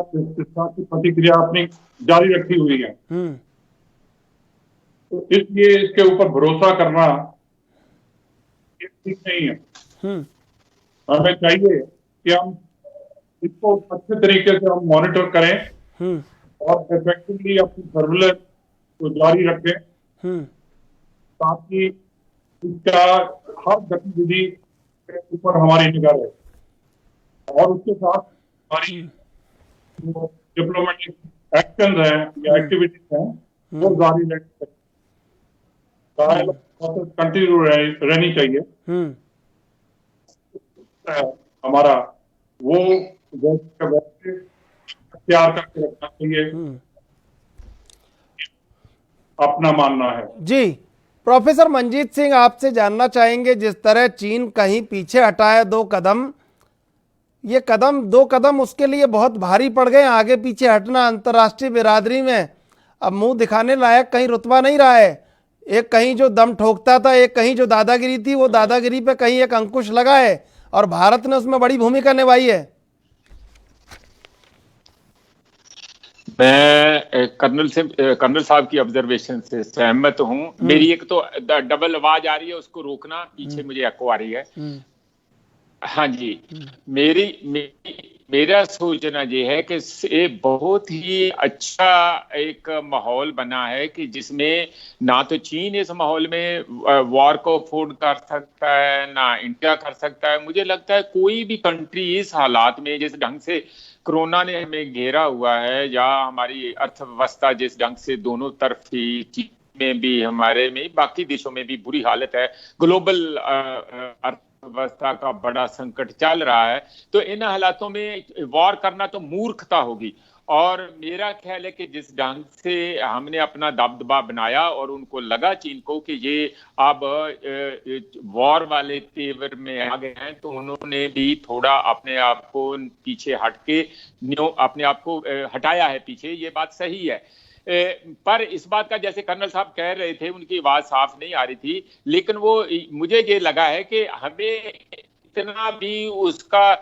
की प्रतिक्रिया अपनी जारी रखी हुई है। तो इसलिए इसके ऊपर भरोसा करना ये ठीक नहीं है। हमें चाहिए कि हम इसको अच्छे तरीके से हम मॉनिटर करें और इफेक्टिवली अपनी सर्विलेंस को जारी रखें ताकि इसका हर गतिविधि के ऊपर हमारी निगाह रहे और उसके साथ हमारी जो डिप्लोमेटिक एक्शन है या एक्टिविटीज हैं वो जारी कंटिन्यू रहनी चाहिए। हमारा वो तैयार करके रखना चाहिए, अपना मानना है। जी, प्रोफेसर मंजीत सिंह आपसे जानना चाहेंगे, जिस तरह चीन कहीं पीछे हटा है 2 कदम, ये कदम 2 कदम उसके लिए बहुत भारी पड़ गए। आगे पीछे हटना अंतर्राष्ट्रीय बिरादरी में अब मुंह दिखाने लायक कहीं रुतबा नहीं रहा है। एक कहीं जो दम ठोकता था, एक कहीं जो दादागिरी थी, वो दादागिरी पे कहीं एक अंकुश लगा है और भारत ने उसमें बड़ी भूमिका निभाई है। मैं कर्नल साहब की ऑब्जर्वेशन से सहमत हूं। मेरी एक तो डबल आवाज आ रही है, उसको रोकना, पीछे मुझे एको आ रही है। हाँ जी, मेरा सोचना ये है कि ये बहुत ही अच्छा एक माहौल बना है कि जिसमें ना तो चीन इस माहौल में वॉर को अफोर्ड कर सकता है, ना इंडिया कर सकता है। मुझे लगता है कोई भी कंट्री इस हालात में, जिस ढंग से कोरोना ने हमें घेरा हुआ है या हमारी अर्थव्यवस्था जिस ढंग से दोनों तरफ ही, चीन में भी, हमारे में, बाकी देशों में भी बुरी हालत है, ग्लोबल अर्थव्यवस्था का बड़ा संकट चल रहा है, तो इन हालातों में वॉर करना तो मूर्खता होगी। और मेरा ख्याल है कि जिस ढंग से हमने अपना दबदबा बनाया और उनको लगा चीन को कि ये अब वॉर वाले तेवर में आ गए हैं, तो उन्होंने भी थोड़ा अपने आप को पीछे हट के अपने आप को हटाया है पीछे। ये बात सही है, पर इस बात का, जैसे कर्नल साहब कह रहे थे, उनकी आवाज साफ नहीं आ रही थी, लेकिन वो मुझे ये लगा है कि हमें इतना भी उसका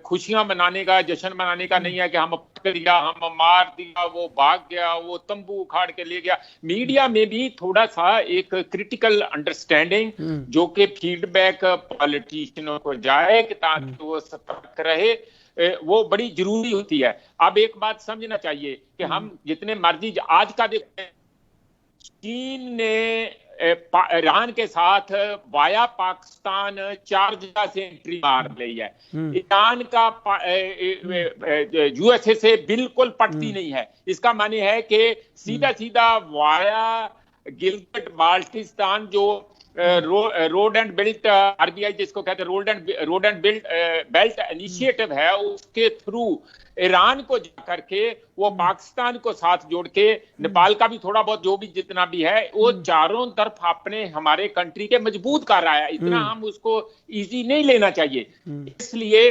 खुशियां मनाने का, जश्न मनाने का नहीं है कि हम पकड़ दिया, हम मार दिया, वो भाग गया, वो तंबू उखाड़ के ले गया। मीडिया में भी थोड़ा सा एक क्रिटिकल अंडरस्टैंडिंग जो कि फीडबैक पॉलिटिशियनों को जाए कि ताकि वो सतर्क रहे, वो बड़ी जरूरी होती है। अब एक बात समझना चाहिए कि हम जितने मर्जी आज का देखें, चीन ने ईरान के साथ वाया पाकिस्तान 4 जगह से एंट्री मार ली है। ईरान का यूएसए से बिल्कुल पटती नहीं है। इसका माने है कि सीधा सीधा वाया गिलगिट बाल्टिस्तान जो रोड एंड बिल्ट आरबीआई जिसको कहते हैं रोड एंड बेल्ट इनिशिएटिव है, उसके थ्रू ईरान को जाकर के वो पाकिस्तान को साथ जोड़ के, नेपाल का भी थोड़ा बहुत जो भी जितना भी है, वो चारों तरफ अपने हमारे कंट्री के मजबूत कर रहा है। इतना हम उसको इजी नहीं लेना चाहिए। इसलिए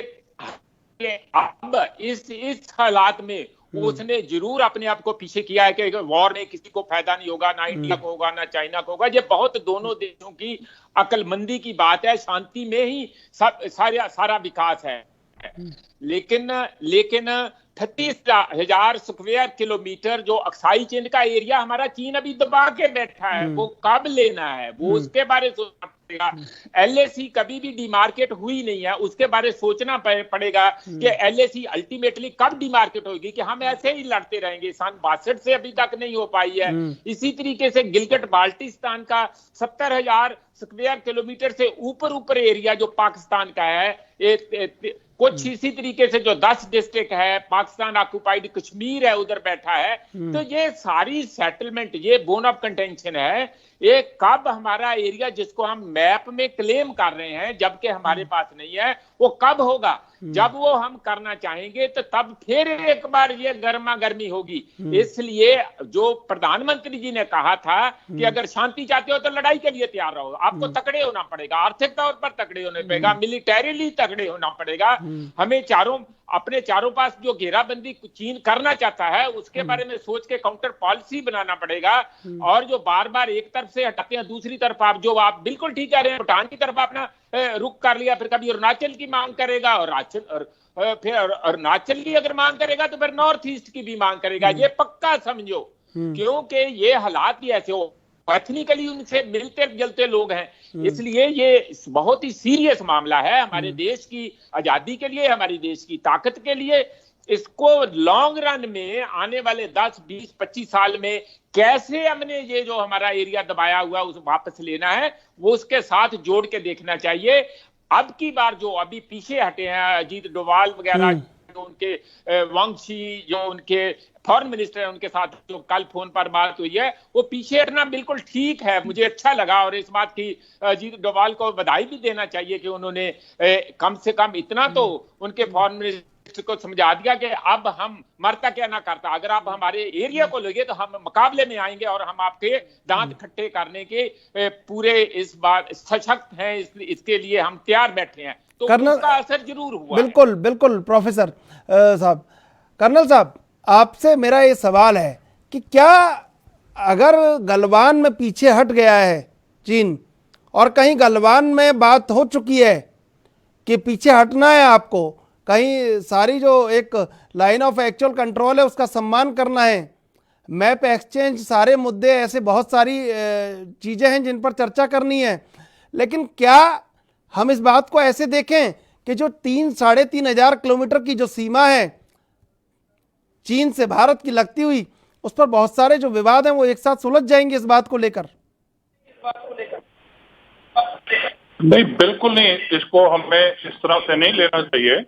अब इस हालात में उसने जरूर अपने आप को पीछे किया है कि वॉर में किसी को फायदा नहीं होगा, ना इंडिया को होगा ना चाइना को होगा। ये बहुत दोनों देशों की अक्लमंदी की बात है, शांति में ही सारा विकास है। लेकिन 38,000 स्क्वायर किलोमीटर जो अक्साई चीन का एरिया हमारा चीन अभी दबा के बैठा है, वो कब लेना है, वो उसके बारे सोचना पड़ेगा। एलएसी कभी भी डिमार्केट हुई नहीं है, उसके बारे सोचना पड़ेगा कि एलएसी अल्टीमेटली कब डिमार्केट होगी। कि हम ऐसे ही लड़ते रहेंगे, सन 62 से अभी तक नहीं हो पाई है। इसी तरीके से गिलगिट बाल्टिस्तान का 70,000 स्क्वायर किलोमीटर से ऊपर एरिया जो पाकिस्तान का है, कुछ इसी तरीके से जो 10 डिस्ट्रिक्ट है, पाकिस्तान ऑक्युपाइड कश्मीर है, उधर बैठा है। तो ये सारी सेटलमेंट, ये बोन ऑफ कंटेंशन है। ये कब हमारा एरिया जिसको हम मैप में क्लेम कर रहे हैं जबकि हमारे पास नहीं है, वो कब होगा? जब वो हम करना चाहेंगे तो तब फिर एक बार ये गर्मा गर्मी होगी। इसलिए जो प्रधानमंत्री जी ने कहा था कि अगर शांति चाहते हो तो लड़ाई के लिए तैयार रहो, आपको तगड़े होना पड़ेगा, आर्थिक तौर पर तगड़े होना पड़ेगा, मिलिटरीली तगड़े होना पड़ेगा। हमें अपने चारों पास जो घेराबंदी चीन करना चाहता है उसके बारे में सोच के काउंटर पॉलिसी बनाना पड़ेगा। और जो बार बार एक तरफ से हटाते हैं दूसरी तरफ, आप बिल्कुल ठीक कह रहे हैं, भूटान की तरफ अपना रुख कर लिया, फिर कभी अरुणाचल की मांग करेगा और फिर अरुणाचल की अगर मांग करेगा तो फिर नॉर्थ ईस्ट की भी मांग करेगा। ये पक्का समझो, क्योंकि ये हालात ही ऐसे हो, एथनिकली उनसे मिलते जुलते लोग हैं। इसलिए ये बहुत ही सीरियस मामला है हमारे देश की आजादी के लिए, हमारे देश की ताकत के लिए। इसको लॉन्ग रन में आने वाले 10, 20, 25 साल में कैसे हमने ये जो हमारा एरिया दबाया हुआ उस वापस लेना है, वो उसके साथ जोड़ के देखना चाहिए। अब की बार जो अभी पीछे हटे हैं, अजीत डोभाल वगैरह, उनके वांगशी जो उनके फॉरेन मिनिस्टर है, उनके साथ जो कल फोन पर बात हुई है, वो पीछे हटना बिल्कुल ठीक है, मुझे अच्छा लगा। और इस बात की अजीत डोभाल को बधाई भी देना चाहिए कि उन्होंने कम से कम इतना तो उनके फॉरेन मिनिस्टर को समझा दिया कि अब हम मरता क्या ना करता, अगर आप हमारे एरिया को लोगे तो हम मुकाबले में आएंगे और हम आपके दांत खट्टे करने के पूरे इस बात सशक्त हैं, इसके लिए हम तैयार बैठे हैं। तो उसका असर जरूर हुआ। बिल्कुल बिल्कुल प्रोफेसर साहब, कर्नल साहब, आपसे मेरा ये सवाल है कि क्या अगर गलवान में पीछे हट गया है चीन और कहीं गलवान में बात हो चुकी है कि पीछे हटना है आपको, कहीं सारी जो एक लाइन ऑफ एक्चुअल कंट्रोल है उसका सम्मान करना है, मैप एक्सचेंज, सारे मुद्दे, ऐसे बहुत सारी चीज़ें हैं जिन पर चर्चा करनी है, लेकिन क्या हम इस बात को ऐसे देखें कि जो 3-3.5 हजार किलोमीटर की जो सीमा है चीन से भारत की लगती हुई, उस पर बहुत सारे जो विवाद हैं वो एक साथ सुलझ जाएंगे इस बात को लेकर? नहीं, बिल्कुल नहीं। इसको हमें इस तरह से नहीं लेना चाहिए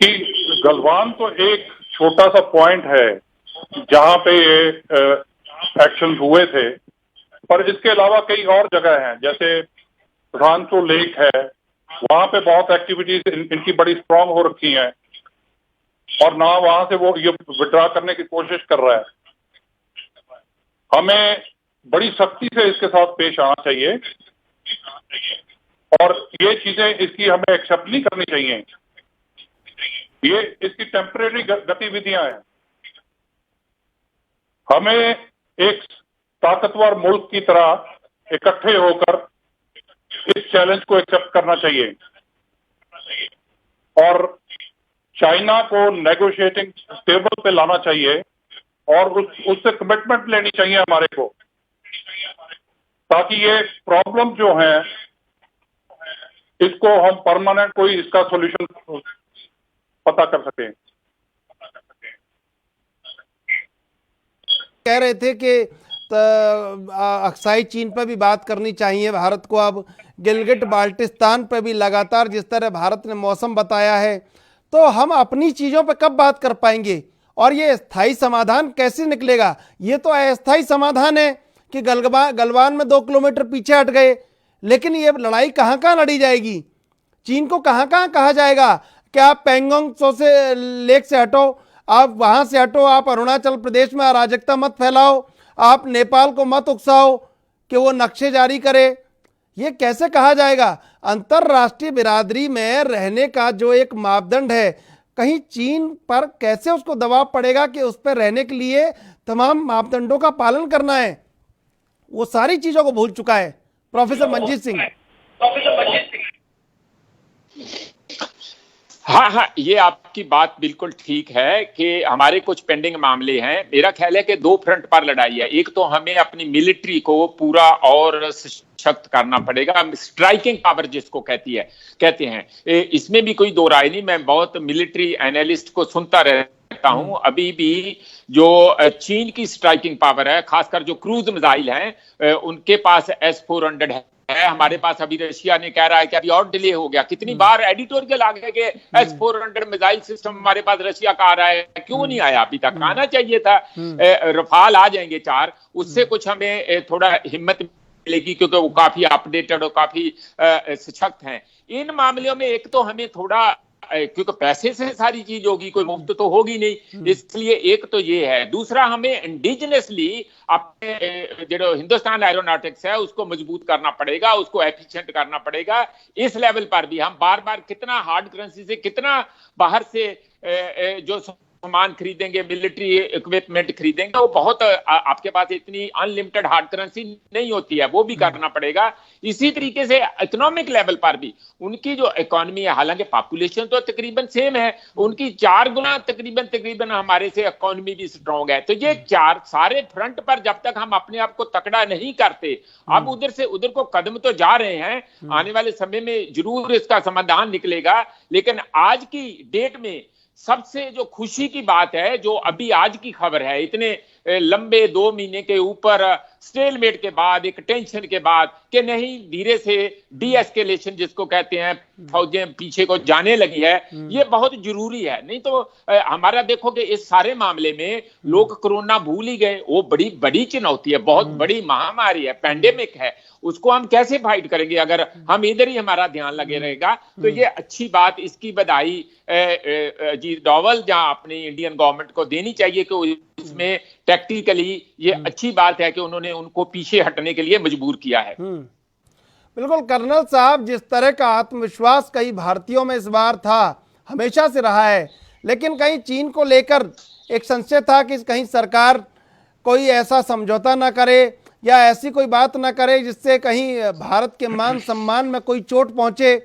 कि गलवान तो एक छोटा सा पॉइंट है जहां पे ये एक्शन हुए थे, पर इसके अलावा कई और जगह हैं, जैसे रानचो लेक है, वहां पे बहुत एक्टिविटीज इनकी बड़ी स्ट्रांग हो रखी हैं और ना वहां से वो ये विड्रॉ करने की कोशिश कर रहा है। हमें बड़ी सख्ती से इसके साथ पेश आना चाहिए और ये चीजें इसकी हमें एक्सेप्ट नहीं करनी चाहिए। ये इसकी टेम्परेरी गतिविधियां हैं। हमें एक ताकतवर मुल्क की तरह इकट्ठे होकर इस चैलेंज को एक्सेप्ट करना चाहिए और चाइना को नेगोशिएटिंग टेबल पे लाना चाहिए और उससे कमिटमेंट लेनी चाहिए हमारे को, ताकि ये प्रॉब्लम जो है इसको हम परमानेंट कोई इसका सॉल्यूशन पता कर सकें। कह रहे थे कि अक्साई चीन पर भी बात करनी चाहिए भारत को, अब गिलगिट बाल्टिस्तान पर भी लगातार जिस तरह भारत ने मौसम बताया है, तो हम अपनी चीज़ों पर कब बात कर पाएंगे और ये स्थायी समाधान कैसे निकलेगा? ये तो अस्थायी समाधान है कि गलवान में 2 किलोमीटर पीछे हट गए, लेकिन ये लड़ाई कहाँ कहाँ लड़ी जाएगी? चीन को कहाँ कहाँ कहा जाएगा कि आप पैंगोंग त्सो से लेक से हटो, आप वहाँ से हटो, आप अरुणाचल प्रदेश में अराजकता मत फैलाओ, आप नेपाल को मत उकसाओ कि वो नक्शे जारी करे? ये कैसे कहा जाएगा? अंतर्राष्ट्रीय बिरादरी में रहने का जो एक मापदंड है, कहीं चीन पर कैसे उसको दबाव पड़ेगा कि उस पर रहने के लिए तमाम मापदंडों का पालन करना है, वो सारी चीजों को भूल चुका है प्रोफेसर मंजीत सिंह। हाँ हाँ, ये आपकी बात बिल्कुल ठीक है कि हमारे कुछ पेंडिंग मामले हैं। मेरा ख्याल है कि दो फ्रंट पर लड़ाई है। एक तो हमें अपनी मिलिट्री को पूरा और सशक्त करना पड़ेगा, स्ट्राइकिंग पावर जिसको कहते हैं, इसमें भी कोई दो राय नहीं। मैं बहुत मिलिट्री एनालिस्ट को सुनता रहता हूं। अभी भी जो चीन की स्ट्राइकिंग पावर है, खासकर जो क्रूज मिसाइल हैं, उनके पास S-400 है। हमारे पास अभी रशिया ने कह रहा है कि अभी और डिले हो गया। कितनी बार एडिटोरियल आ गया कि S-400 मिसाइल सिस्टम हमारे पास रशिया का आ रहा है, क्यों नहीं आया अभी तक? आना चाहिए था। रफाल आ जाएंगे 4, उससे कुछ हमें थोड़ा हिम्मत मिलेगी, क्योंकि वो काफी अपडेटेड और काफी सशक्त हैं। इन मामलों में एक तो हमें थोड़ा, क्योंकि पैसे से सारी चीज होगी, कोई मुफ्त तो होगी नहीं, इसलिए एक तो ये है। दूसरा, हमें इंडिजिनसली अपने जो हिंदुस्तान एरोनॉटिक्स है उसको मजबूत करना पड़ेगा, उसको एफिशिएंट करना पड़ेगा। इस लेवल पर भी हम बार बार कितना हार्ड करेंसी से, कितना बाहर से जो सामान खरीदेंगे, मिलिट्री इक्विपमेंट खरीदेंगे, वो बहुत, आपके पास इतनी अनलिमिटेड हार्ड करेंसी नहीं होती है, वो भी करना पड़ेगा। इसी तरीके से इकोनॉमिक लेवल पर भी उनकी जो इकोनॉमी है, हालांकि पॉपुलेशन तो तकरीबन सेम है, उनकी 4 गुना तकरीबन हमारे से इकोनॉमी भी स्ट्रांग है। तो ये 4 सारे फ्रंट पर जब तक हम अपने आप को तकड़ा नहीं करते, अब उधर से उधर को कदम तो जा रहे हैं, आने वाले समय में जरूर इसका समाधान निकलेगा। लेकिन आज की डेट में सबसे जो खुशी की बात है, जो अभी आज की खबर है, इतने लंबे 2 महीने के ऊपर स्टेलमेट के बाद, एक टेंशन के बाद, कि नहीं धीरे से डी एस्केलेशन जिसको कहते हैं, फौजें पीछे को जाने लगी है, ये बहुत जरूरी है। नहीं तो हमारा देखो कि इस सारे मामले में लोग कोरोना भूल ही गए। वो बड़ी बड़ी चुनौती है, बहुत बड़ी महामारी है, पैंडेमिक है, उसको हम कैसे फाइट करेंगे अगर हम इधर ही हमारा ध्यान लगे रहेगा? तो ये अच्छी बात, इसकी बधाई अजीत डोवल जहां अपनी इंडियन गवर्नमेंट को देनी चाहिए कि इसमें टैक्टिकली ये अच्छी बात है कि उन्होंने उनको पीछे हटने के लिए मजबूर किया है। बिल्कुल कर्नल साहब, जिस तरह का आत्मविश्वास कई भारतीयों में इस बार था, हमेशा से रहा है, लेकिन कहीं चीन को लेकर एक संशय था कि कहीं सरकार कोई ऐसा समझौता ना करे या ऐसी कोई बात ना करे जिससे कहीं भारत के मान सम्मान में कोई चोट पहुंचे।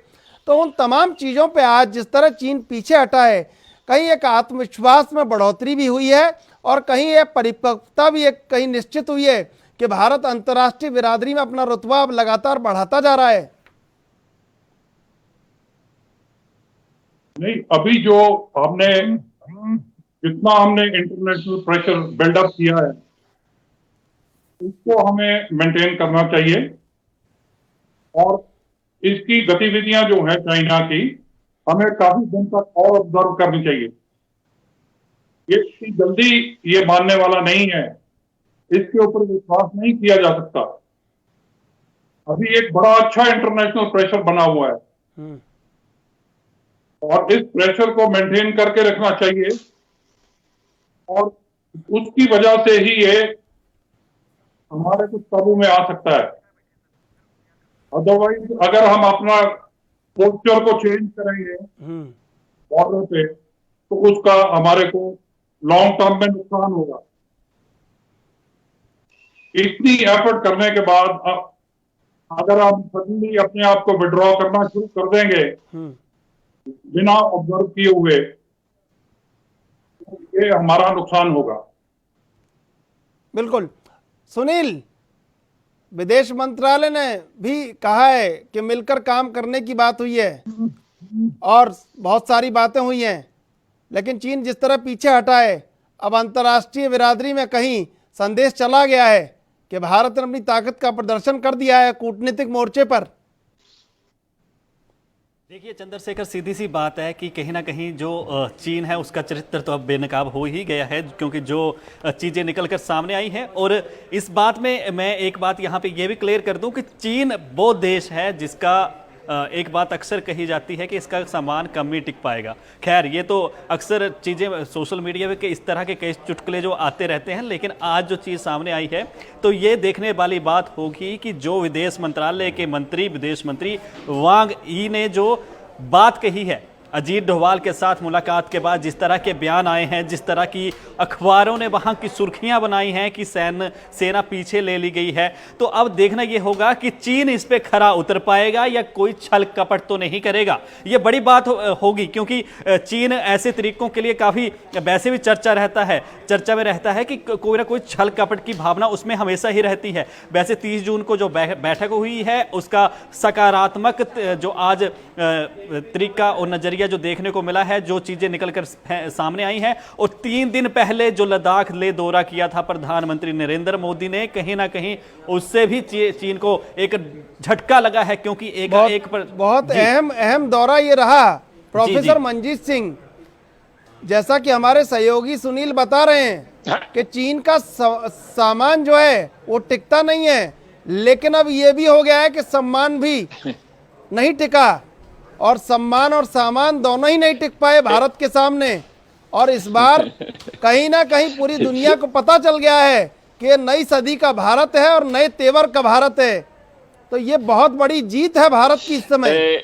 तो उन तमाम चीज़ों पे आज जिस तरह चीन पीछे हटा है, कहीं एक आत्मविश्वास में बढ़ोतरी भी हुई है और कहीं एक परिपक्वता भी एक कहीं निश्चित हुई है कि भारत अंतर्राष्ट्रीय बिरादरी में अपना रुतबा अब लगातार बढ़ाता जा रहा है। नहीं, अभी जो हमने जितना हमने इंटरनेशनल प्रेशर बिल्डअप किया है, उसको हमें मेंटेन करना चाहिए। और इसकी गतिविधियां जो है चाइना की, हमें काफी दिन तक और ऑब्जर्व करनी चाहिए। ये इतनी जल्दी ये मानने वाला नहीं है, इसके ऊपर विश्वास नहीं किया जा सकता। अभी एक बड़ा अच्छा इंटरनेशनल प्रेशर बना हुआ है और इस प्रेशर को मेंटेन करके रखना चाहिए। और उसकी वजह से ही ये हमारे कुछ काबू में आ सकता है। अदरवाइज अगर हम अपना पोस्चर को चेंज करेंगे बॉर्डर पे, तो उसका हमारे को लॉन्ग टर्म में नुकसान होगा। इतनी एफर्ट करने के बाद अगर हम सडनली अपने आप को विड्रॉ करना शुरू कर देंगे बिना ऑब्जर्व किए हुए, ये हमारा नुकसान होगा। बिल्कुल। सुनील, विदेश मंत्रालय ने भी कहा है कि मिलकर काम करने की बात हुई है और बहुत सारी बातें हुई हैं, लेकिन चीन जिस तरह पीछे हटा है, अब अंतर्राष्ट्रीय बिरादरी में कहीं संदेश चला गया है कि भारत ने अपनी ताकत का प्रदर्शन कर दिया है कूटनीतिक मोर्चे पर। देखिए चंद्रशेखर, सीधी सी बात है कि कहीं ना कहीं जो चीन है उसका चरित्र तो अब बेनकाब हो ही गया है, क्योंकि जो चीज़ें निकल कर सामने आई हैं। और इस बात में मैं एक बात यहाँ पे ये भी क्लियर कर दूं कि चीन वो देश है जिसका एक बात अक्सर कही जाती है कि इसका सामान कम ही टिक पाएगा। खैर, ये तो अक्सर चीज़ें सोशल मीडिया पे इस तरह के कई चुटकुले जो आते रहते हैं, लेकिन आज जो चीज़ सामने आई है तो ये देखने वाली बात होगी कि जो विदेश मंत्रालय के मंत्री, विदेश मंत्री वांग यी ने जो बात कही है अजीत डोभाल के साथ मुलाकात के बाद जिस तरह के बयान आए हैं, जिस तरह की अखबारों ने वहां की सुर्खियां बनाई हैं कि सेना पीछे ले ली गई है, तो अब देखना यह होगा कि चीन इस पे खरा उतर पाएगा या कोई छल कपट तो नहीं करेगा। यह बड़ी बात होगी, क्योंकि चीन ऐसे तरीकों के लिए काफी वैसे भी चर्चा में रहता है कि कोई ना कोई छल कपट की भावना उसमें हमेशा ही रहती है। वैसे 30 जून को जो बैठक हुई है उसका सकारात्मक जो आज तरीका और नजरिया जो देखने को मिला है, जो चीजें निकलकर सामने आई हैं, और 3 दिन पहले जो लद्दाख ले दौरा किया था प्रधानमंत्री नरेंद्र मोदी ने, कहीं ना कहीं उससे भी चीन को एक झटका लगा है, क्योंकि बहुत अहम दौरा ये रहा। प्रोफेसर मंजीत सिंह, जैसा कि हमारे सहयोगी सुनील बता रहे हैं कि चीन का सामान जो है वो टिकता नहीं है, लेकिन अब ये भी हो गया है कि सम्मान भी नहीं टिका, और सम्मान और सामान दोनों ही नहीं टिक पाए भारत के सामने। और इस बार कहीं ना कहीं पूरी दुनिया को पता चल गया है कि ये नई सदी का भारत है और नए तेवर का भारत है। तो ये बहुत बड़ी जीत है भारत की इस समय।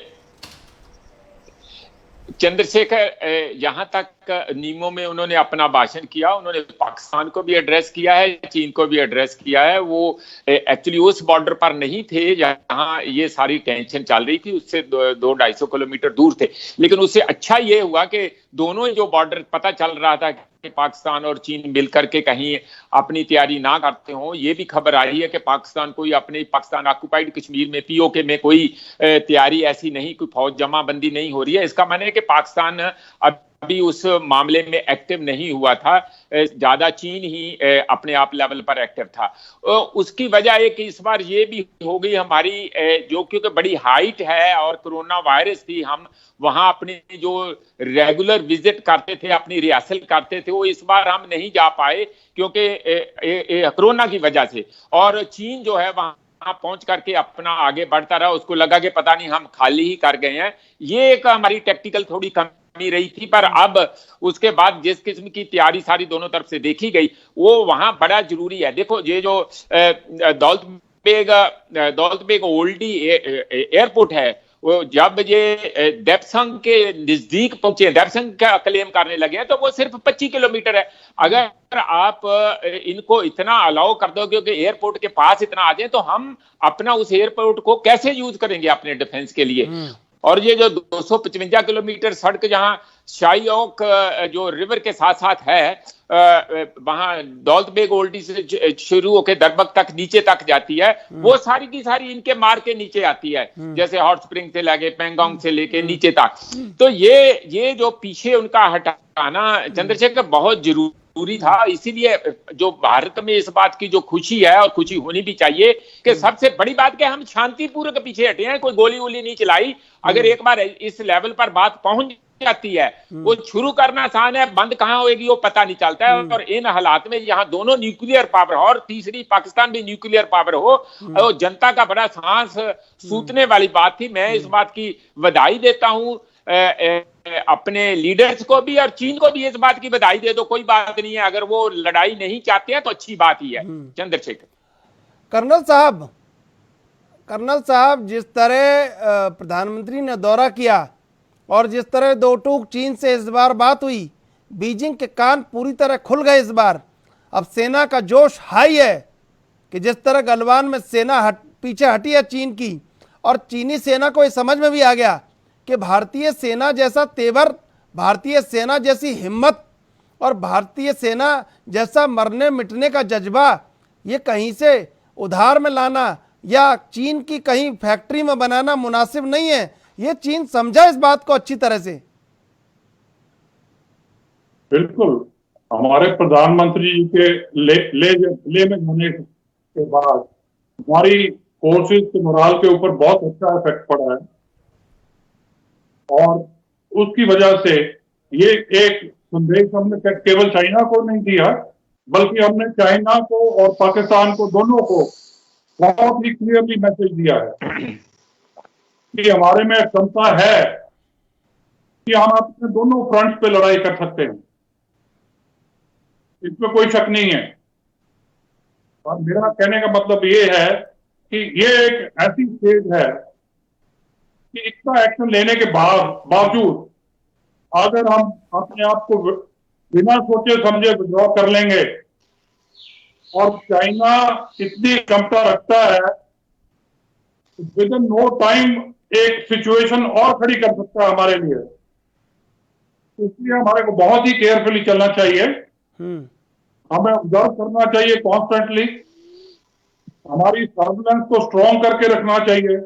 चंद्रशेखर, यहां तक नीमो में उन्होंने अपना भाषण किया, उन्होंने पाकिस्तान को भी एड्रेस किया है, चीन को भी एड्रेस किया है। वो एक्चुअली उस बॉर्डर पर नहीं थे जहां ये सारी टेंशन चल रही थी, उससे 200-250 किलोमीटर दूर थे। लेकिन उससे अच्छा ये हुआ कि दोनों जो बॉर्डर पता चल रहा था कि पाकिस्तान और चीन मिलकर के कहीं अपनी तैयारी ना करते हो, ये भी खबर आ रही है कि पाकिस्तान ऑक्युपाइड कश्मीर में पीओके में कोई तैयारी ऐसी नहीं, कोई फौज जमाबंदी नहीं हो रही है। इसका माने है कि पाकिस्तान अभी उस मामले में एक्टिव नहीं हुआ था, ज्यादा चीन ही अपने आप लेवल पर एक्टिव था। उसकी वजह है कि इस बार ये भी हो गई हमारी, जो क्योंकि बड़ी हाइट है और कोरोना वायरस थी, हम वहां अपने जो रेगुलर विजिट करते थे, अपनी रिहर्सल करते थे, वो इस बार हम नहीं जा पाए क्योंकि कोरोना की वजह से। और चीन जो है वहां पहुंच करके अपना आगे बढ़ता रहा, उसको लगा कि पता नहीं हम खाली ही कर गए हैं। ये एक हमारी टेक्टिकल थोड़ी कमी रही थी, पर अब उसके बाद जिस किस्म की तैयारी सारी दोनों तरफ से देखी गई, वो वहां बड़ा जरूरी है। देखो, ये जो दौलत बेग ओल्डी एयरपोर्ट है, वो जब ये डेप्संग के नजदीक पहुंचे, डेप्संग का क्लेम करने लगे हैं, तो वो सिर्फ 25 किलोमीटर है। अगर आप इनको इतना अलाउ कर दोगे कि एयरपोर्ट के पास इतना आ जाए, तो हम अपना उस एयरपोर्ट को कैसे यूज करेंगे अपने डिफेंस के लिए। और ये जो 255 किलोमीटर सड़क जहां शाईओक जो रिवर के साथ साथ है, वहां दौलत बेग ओल्डी से शुरू होकर दरबक तक नीचे तक जाती है, वो सारी की सारी इनके मार के नीचे आती है, जैसे हॉट स्प्रिंग से लगे पेंगोंग से लेके नीचे तक। तो ये जो पीछे उनका हटाना, चंद्रशेखर, बहुत जरूरी था। इसीलिए जो भारत में इस बात की जो खुशी है, और खुशी होनी भी चाहिए, कि सबसे बड़ी बात कि हम शांतिपूर्वक पीछे हटे हैं, कोई गोली वोली नहीं चलाई। अगर एक बार इस लेवल पर बात पहुंच जाती है, वो शुरू करना आसान है, बंद कहां होगी वो पता नहीं चलता है। और इन हालात में यहां दोनों न्यूक्लियर पावर, और तीसरी पाकिस्तान भी न्यूक्लियर पावर हो, और जनता का बड़ा सांस सूतने वाली बात थी। मैं इस बात की बधाई देता हूं अपने लीडर्स को भी, और चीन को भी इस बात की बधाई दे दो, कोई बात नहीं है। अगर वो लड़ाई नहीं चाहते हैं तो अच्छी बात ही है। चंद्रशेखर, कर्नल साहब, जिस तरह प्रधानमंत्री ने दौरा किया और जिस तरह दो टूक चीन से इस बार बात हुई, बीजिंग के कान पूरी तरह खुल गए इस बार। अब सेना का जोश हाई है कि जिस तरह गलवान में सेना पीछे हटी है चीन की, और चीनी सेना को ये समझ में भी आ गया कि भारतीय सेना जैसा तेवर, भारतीय सेना जैसी हिम्मत और भारतीय सेना जैसा मरने मिटने का जज्बा, ये कहीं से उधार में लाना या चीन की कहीं फैक्ट्री में बनाना मुनासिब नहीं है। ये चीन समझा इस बात को अच्छी तरह से। बिल्कुल, हमारे प्रधानमंत्री जी के ले में जाने के बाद हमारी फोर्सेस के मोराल के ऊपर बहुत अच्छा इफेक्ट पड़ा है, और उसकी वजह से ये एक संदेश हमने केवल चाइना को नहीं दिया, बल्कि हमने चाइना को और पाकिस्तान को, दोनों को बहुत ही क्लियरली मैसेज दिया है कि हमारे में क्षमता है कि हम अपने दोनों फ्रंट्स पे लड़ाई कर सकते हैं, इसमें कोई शक नहीं है। और मेरा कहने का मतलब ये है कि ये एक ऐसी स्टेज है कि इतना एक्शन लेने के बावजूद अगर हम अपने आप को बिना सोचे समझे विड्रॉ कर लेंगे और चाइना इतनी क्षमता रखता है, विद इन नो टाइम एक सिचुएशन और खड़ी कर सकता है हमारे लिए। इसलिए हमारे को बहुत ही केयरफुली चलना चाहिए, हमें ऑब्जर्व करना चाहिए कॉन्स्टेंटली, हमारी सर्विलेंस को स्ट्रॉन्ग करके रखना चाहिए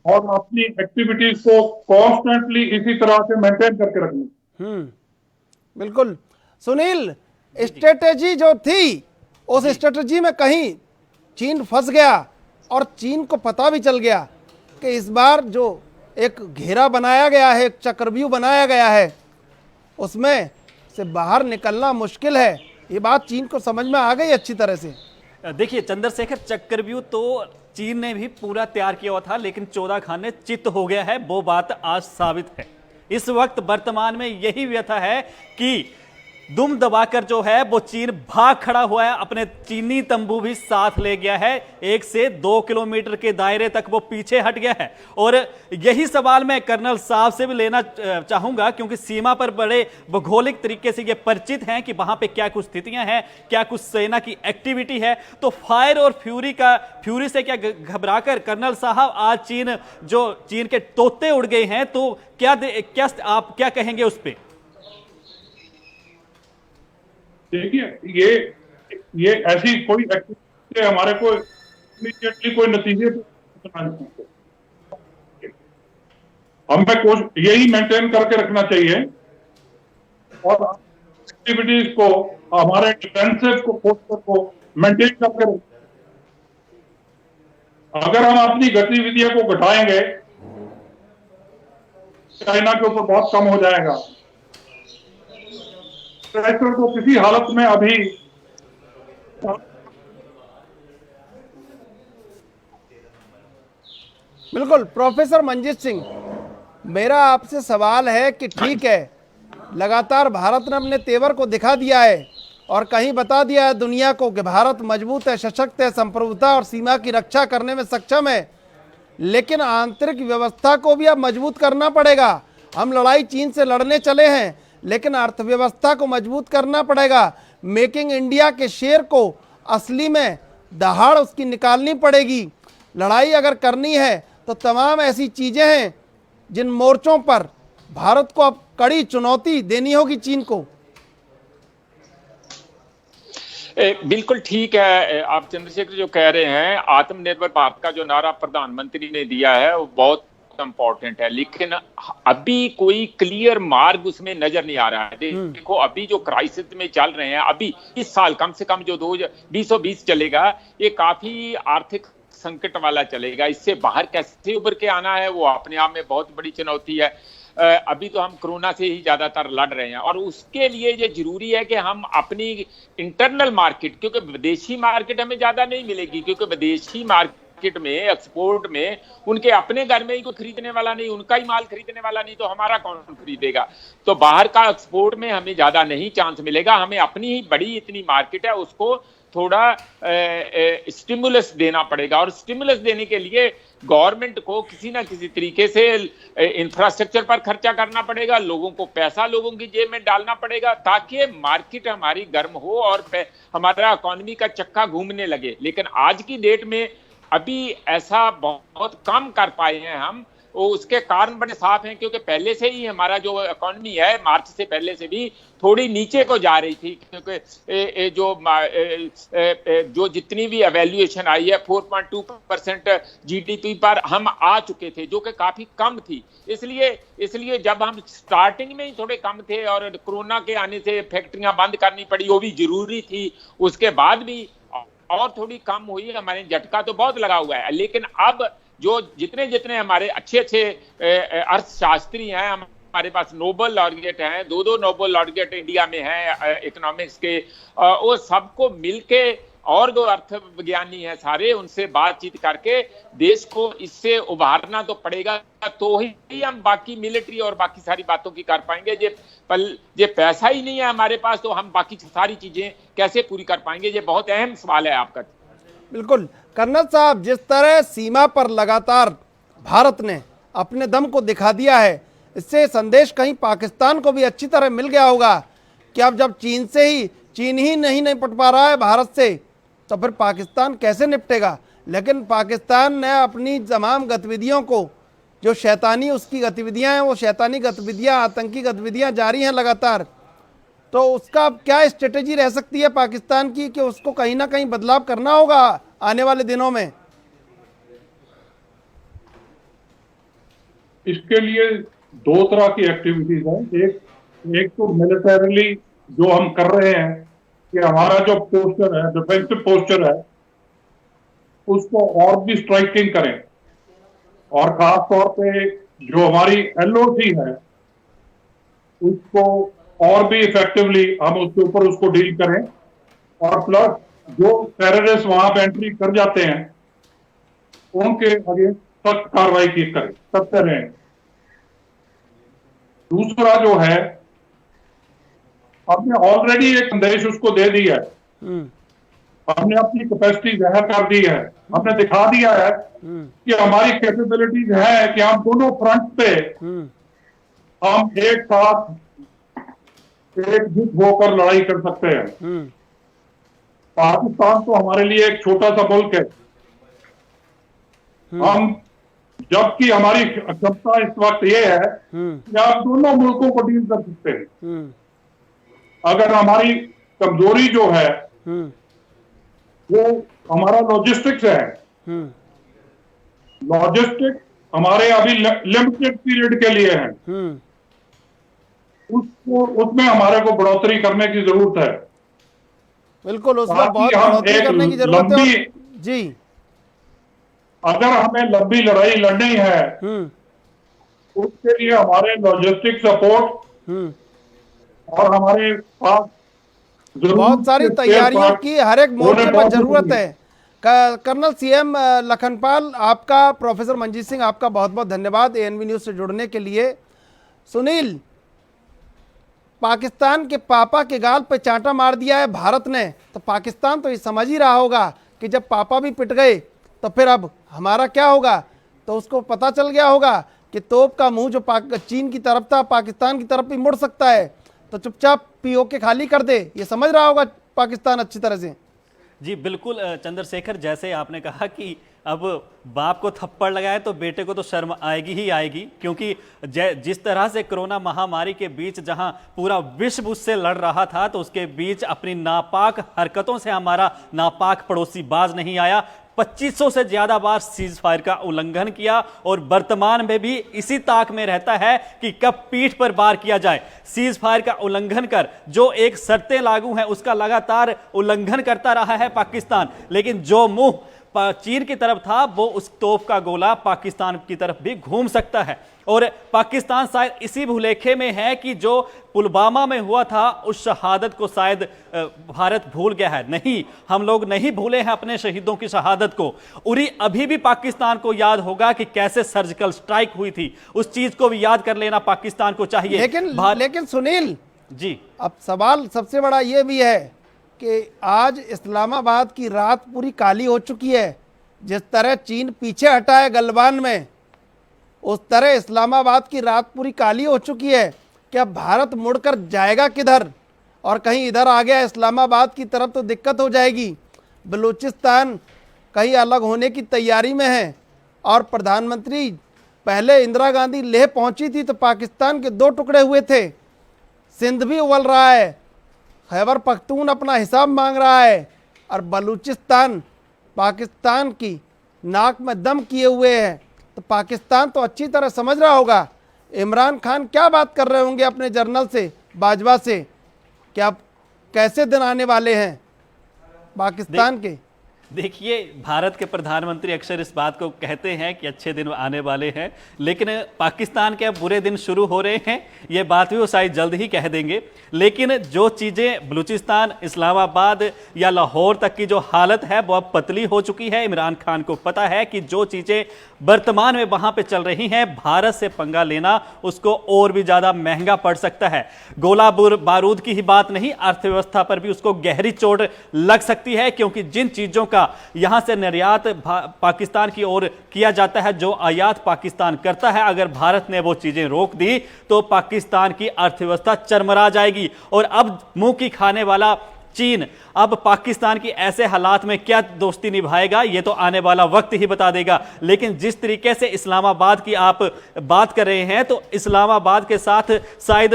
और अपनी एक्टिविटीज को कॉन्स्टेंटली इसी तरह से मेंटेन करके रखना। बिल्कुल सुनील, स्ट्रेटेजी जो थी उस स्ट्रेटेजी में कहीं चीन फंस गया और चीन को पता भी चल गया कि इस बार जो एक घेरा बनाया गया है, एक चक्रव्यूह बनाया गया है, उसमें से बाहर निकलना मुश्किल है। ये बात चीन को समझ में आ गई अच्छी तरह से। देखिए चंद्रशेखर, चक्रव्यूह तो चीन ने भी पूरा तैयार किया हुआ था, लेकिन चौधा खान ने चित हो गया है, वो बात आज साबित है। इस वक्त वर्तमान में यही व्यथा है कि दुम दबाकर जो है वो चीन भाग खड़ा हुआ है, अपने चीनी तंबू भी साथ ले गया है, 1 से 2 किलोमीटर के दायरे तक वो पीछे हट गया है। और यही सवाल मैं कर्नल साहब से भी लेना चाहूंगा, क्योंकि सीमा पर बड़े भौगोलिक तरीके से ये परिचित हैं कि वहां पे क्या कुछ स्थितियां हैं, क्या कुछ सेना की एक्टिविटी है। तो फायर और फ्यूरी से क्या घबराकर कर्नल साहब आज चीन के तोते उड़ गए हैं, तो क्या आप क्या कहेंगे उस पर? देखिए ये ऐसी कोई एक्टिविटी हमारे को इमीडिएटली कोई नतीजे हमें यही मेंटेन करके रखना चाहिए और एक्टिविटीज को, हमारे डिफेंसिव को मेंटेन करके रखें। अगर हम अपनी गतिविधियों को घटाएंगे, चाइना के ऊपर बहुत कम हो जाएगा। प्रेशर को किसी हालत में अभी बिल्कुल। प्रोफेसर मंजीत सिंह, मेरा आपसे सवाल है कि ठीक है, लगातार भारत ने अपने तेवर को दिखा दिया है और कहीं बता दिया है दुनिया को कि भारत मजबूत है, सशक्त है, संप्रभुता और सीमा की रक्षा करने में सक्षम है, लेकिन आंतरिक व्यवस्था को भी अब मजबूत करना पड़ेगा। हम लड़ाई चीन से लड़ने चले हैं, लेकिन अर्थव्यवस्था को मजबूत करना पड़ेगा। मेकिंग इंडिया के शेर को असली में दहाड़ उसकी निकालनी पड़ेगी। लड़ाई अगर करनी है तो तमाम ऐसी चीज़ें हैं जिन मोर्चों पर भारत को अब कड़ी चुनौती देनी होगी चीन को। बिल्कुल ठीक है आप चंद्रशेखर जो कह रहे हैं, आत्मनिर्भर भारत का जो नारा प्रधानमंत्री ने दिया है वो बहुत इंपॉर्टेंट है, लेकिन अभी कोई क्लियर मार्ग उसमें नजर नहीं आ रहा है। देखो अभी जो क्राइसिस में चल रहे हैं, अभी इस साल कम से कम जो 2020 चलेगा, ये काफी आर्थिक संकट वाला चलेगा। इससे बाहर कैसे उभर के आना है वो अपने आप में बहुत बड़ी चुनौती है। अभी तो हम कोरोना से ही ज्यादातर लड़ रहे हैं और उसके लिए ये जरूरी है कि हम अपनी इंटरनल मार्केट, क्योंकि विदेशी मार्केट हमें ज्यादा नहीं मिलेगी, क्योंकि विदेशी मार्केट में, एक्सपोर्ट में उनके अपने घर में ही कोई खरीदने वाला नहीं, उनका ही माल खरीदने वाला नहीं, तो हमारा कौन खरीदेगा। तो बाहर का एक्सपोर्ट में हमें ज्यादा नहीं चांस मिलेगा। हमें अपनी ही बड़ी इतनी मार्केट है उसको थोड़ा स्टिमुलस देना पड़ेगा, और स्टिमुलस देने के लिए गवर्नमेंट को किसी ना किसी तरीके से इंफ्रास्ट्रक्चर पर खर्चा करना पड़ेगा, लोगों को पैसा लोगों की जेब में डालना पड़ेगा, ताकि मार्केट हमारी गर्म हो और हमारा इकोनॉमी का चक्का घूमने लगे। लेकिन आज की डेट में अभी ऐसा बहुत कम कर पाए हैं हम। वो उसके कारण बड़े साफ हैं, क्योंकि पहले से ही हमारा जो इकोनॉमी है मार्च से पहले से भी थोड़ी नीचे को जा रही थी, क्योंकि जो जितनी भी एवेल्युएशन आई है 4.2% जीडीपी पर हम आ चुके थे, जो कि काफी कम थी। इसलिए जब हम स्टार्टिंग में ही थोड़े कम थे और कोरोना के आने से फैक्ट्रियां बंद करनी पड़ी, वो भी जरूरी थी, उसके बाद भी और थोड़ी कम हुई, हमारे झटका तो बहुत लगा हुआ है। लेकिन अब जो जितने हमारे अच्छे अर्थशास्त्री हैं, हमारे पास नोबेल लॉरेट हैं, दो नोबेल लॉरेट इंडिया में हैं इकोनॉमिक्स के, वो सबको मिलके, और जो अर्थ विज्ञानी हैं सारे, उनसे बातचीत करके देश को इससे उभारना तो पड़ेगा, तो ही हम बाकी मिलिट्री और बाकी सारी बातों की कर पाएंगे। जे पैसा ही नहीं है हमारे पास, तो हम बाकी सारी चीजें कैसे पूरी कर पाएंगे? ये बहुत अहम सवाल है आपका। बिल्कुल कर्नल साहब, जिस तरह सीमा पर लगातार भारत ने अपने दम को दिखा दिया है, इससे संदेश कहीं पाकिस्तान को भी अच्छी तरह मिल गया होगा कि अब जब चीन ही नहीं निपट पा रहा है भारत से, तो फिर पाकिस्तान कैसे निपटेगा। लेकिन पाकिस्तान ने अपनी तमाम गतिविधियों को, जो शैतानी उसकी गतिविधियां हैं, वो शैतानी गतिविधियां, आतंकी गतिविधियां जारी हैं लगातार। तो उसका क्या स्ट्रेटेजी रह सकती है पाकिस्तान की कि उसको कहीं ना कहीं बदलाव करना होगा आने वाले दिनों में। इसके लिए दो तरह की एक्टिविटीज हैं। एक तो मिलिटरीली जो हम कर रहे हैं कि हमारा जो पोस्टर है, डिफेंसिव पोस्टर है, उसको और भी स्ट्राइकिंग करें, और खास तौर पे जो हमारी एलओसी है उसको और भी इफेक्टिवली हम उसके ऊपर उसको डील करें, और प्लस जो टेररिस्ट वहां पे एंट्री कर जाते हैं उनके अगेंस्ट सख्त कार्रवाई की करते रहें। दूसरा जो है, हमने ऑलरेडी एक संदेश उसको दे दिया है, हमने अपनी कैपेसिटी जाहिर कर दी है, हमने दिखा दिया है कि हमारी कैपेबिलिटीज है कि हम दोनों फ्रंट पे हम एक साथ एकजुट होकर लड़ाई कर सकते हैं। पाकिस्तान तो हमारे लिए एक छोटा सा मुल्क है, हम जबकि हमारी क्षमता इस वक्त ये है कि आप दोनों मुल्कों को डील कर सकते हैं। अगर हमारी कमजोरी जो है वो हमारा लॉजिस्टिक्स है, लॉजिस्टिक्स हमारे अभी लिमिटेड पीरियड के लिए है, उसमें हमारे को बढ़ोतरी करने की जरूरत है। बिल्कुल, उसमें बहुत बढ़ोतरी करने की जरूरत है। जी, अगर हमें लंबी लड़ाई लड़नी है उसके लिए हमारे लॉजिस्टिक सपोर्ट और हमारे पास बहुत सारी तैयारियों की हर एक मोर्चे पर जरूरत है। कर्नल सीएम लखनपाल, आपका, प्रोफेसर मंजीत सिंह, आपका बहुत बहुत धन्यवाद एएनबी न्यूज से जुड़ने के लिए। सुनील, पाकिस्तान के पापा के गाल पे चांटा मार दिया है भारत ने, तो पाकिस्तान तो ये समझ ही रहा होगा कि जब पापा भी पिट गए तो फिर अब हमारा क्या होगा। तो उसको पता चल गया होगा कि तोप का मुंह जो चीन की तरफ था पाकिस्तान की तरफ भी मुड़ सकता है, तो चुपचाप पीओके खाली कर दे, ये समझ रहा होगा पाकिस्तान अच्छी तरह से। जी बिल्कुल चंद्रशेखर, जैसे आपने कहा कि अब बाप को थप्पड़ लगाए तो बेटे को तो शर्म आएगी ही आएगी, क्योंकि जिस तरह से कोरोना महामारी के बीच जहां पूरा विश्व उससे लड़ रहा था, तो उसके बीच अपनी नापाक हरकतों से हमारा नापाक पड़ोसी बाज नहीं आया। 2500 से ज्यादा बार सीज फायर का उल्लंघन किया और वर्तमान में भी इसी ताक में रहता है कि कब पीठ पर वार किया जाए। सीज फायर का उल्लंघन कर जो एक शर्तें लागू हैं उसका लगातार उल्लंघन करता रहा है पाकिस्तान, लेकिन जो मुंह चीन की तरफ था वो उस तोप का गोला पाकिस्तान की तरफ भी घूम सकता है। और पाकिस्तान शायद इसी भुलेखे में है कि जो पुलवामा में हुआ था उस शहादत को शायद भारत भूल गया है। नहीं, हम लोग नहीं भूले हैं अपने शहीदों की शहादत को। उरी अभी भी पाकिस्तान को याद होगा कि कैसे सर्जिकल स्ट्राइक हुई थी, उस चीज को भी याद कर लेना पाकिस्तान को चाहिए। लेकिन सुनील जी, अब सवाल सबसे बड़ा यह भी है कि आज इस्लामाबाद की रात पूरी काली हो चुकी है। जिस तरह चीन पीछे हटा है गलवान में, उस तरह इस्लामाबाद की रात पूरी काली हो चुकी है। क्या भारत मुड़कर जाएगा किधर? और कहीं इधर आ गया इस्लामाबाद की तरफ तो दिक्कत हो जाएगी। बलूचिस्तान कहीं अलग होने की तैयारी में है, और प्रधानमंत्री पहले इंदिरा गांधी लेह पहुंची थी तो पाकिस्तान के 2 टुकड़े हुए थे। सिंध भी उबल रहा है, खैबर पख्तून अपना हिसाब मांग रहा है, और बलूचिस्तान पाकिस्तान की नाक में दम किए हुए है। तो पाकिस्तान तो अच्छी तरह समझ रहा होगा इमरान खान क्या बात कर रहे होंगे अपने जर्नल से, बाजवा से, कि अब कैसे दिन आने वाले हैं पाकिस्तान के। देखिए, भारत के प्रधानमंत्री अक्सर इस बात को कहते हैं कि अच्छे दिन आने वाले हैं, लेकिन पाकिस्तान के अब बुरे दिन शुरू हो रहे हैं। ये बात भी वो शायद जल्द ही कह देंगे। लेकिन जो चीज़ें बलूचिस्तान, इस्लामाबाद या लाहौर तक की जो हालत है वो अब पतली हो चुकी है। इमरान खान को पता है कि जो चीज़ें वर्तमान में वहाँ पे चल रही हैं, भारत से पंगा लेना उसको और भी ज़्यादा महंगा पड़ सकता है। गोला बारूद की ही बात नहीं, अर्थव्यवस्था पर भी उसको गहरी चोट लग सकती है, क्योंकि जिन चीज़ों का यहां से निर्यात पाकिस्तान की ओर किया जाता है, जो आयात पाकिस्तान करता है, अगर भारत ने वो चीजें रोक दी तो पाकिस्तान की अर्थव्यवस्था चरमरा जाएगी। और अब मुंह की खाने वाला चीन अब पाकिस्तान की ऐसे हालात में क्या दोस्ती निभाएगा, यह तो आने वाला वक्त ही बता देगा। लेकिन जिस तरीके से इस्लामाबाद की आप बात कर रहे हैं, तो इस्लामाबाद के साथ शायद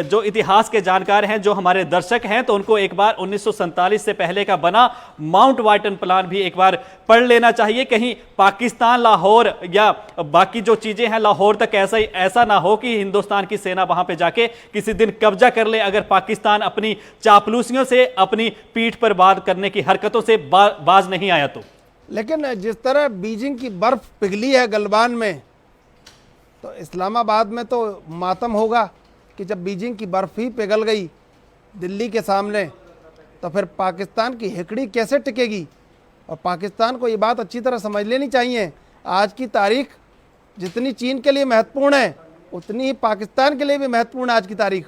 जो इतिहास के जानकार हैं, जो हमारे दर्शक हैं, तो उनको एक बार 1947 से पहले का बना माउंट वाटन प्लान भी एक बार पढ़ लेना चाहिए। कहीं पाकिस्तान लाहौर या बाकी जो चीजें हैं लाहौर तक ऐसा ना हो कि हिंदुस्तान की सेना वहां पे जाके किसी दिन कब्जा कर ले, अगर पाकिस्तान अपनी चापलूसियों से, अपनी पीठ पर बात करने की हरकतों से बाज नहीं आया तो। लेकिन जिस तरह बीजिंग की बर्फ पिघली है गलवान में, तो इस्लामाबाद में तो मातम होगा कि जब बीजिंग की बर्फ ही पिघल गई दिल्ली के सामने, तो फिर पाकिस्तान की हिकड़ी कैसे टिकेगी। और पाकिस्तान को ये बात अच्छी तरह समझ लेनी चाहिए, आज की तारीख जितनी चीन के लिए महत्वपूर्ण है उतनी ही पाकिस्तान के लिए भी महत्वपूर्ण है आज की तारीख।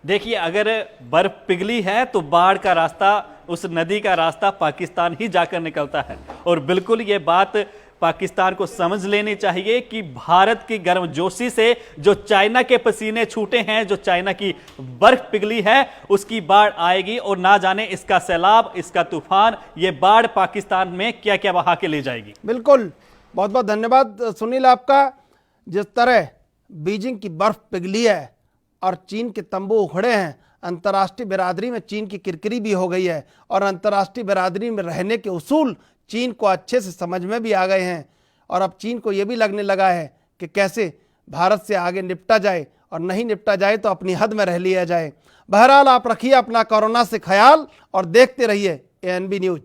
देखिए, अगर बर्फ पिघली है तो बाढ़ का रास्ता, उस नदी का रास्ता पाकिस्तान ही जाकर निकलता है। और बिल्कुल ये बात पाकिस्तान को समझ लेनी चाहिए कि भारत की गर्मजोशी से जो चाइना के पसीने छूटे हैं, जो चाइना की बर्फ पिघली है, उसकी बाढ़ आएगी। और ना जाने इसका सैलाब, इसका तूफान, ये बाढ़ पाकिस्तान में क्या क्या बहा के ले जाएगी। बिल्कुल, बहुत बहुत धन्यवाद सुनील आपका। जिस तरह बीजिंग की बर्फ पिघली है और चीन के तंबू उखड़े हैं, अंतर्राष्ट्रीय बिरादरी में चीन की किरकिरी भी हो गई है, और अंतर्राष्ट्रीय बिरादरी में रहने के उसूल चीन को अच्छे से समझ में भी आ गए हैं। और अब चीन को ये भी लगने लगा है कि कैसे भारत से आगे निपटा जाए, और नहीं निपटा जाए तो अपनी हद में रह लिया जाए। बहरहाल आप रखिए अपना कोरोना से ख्याल और देखते रहिए ANB न्यूज।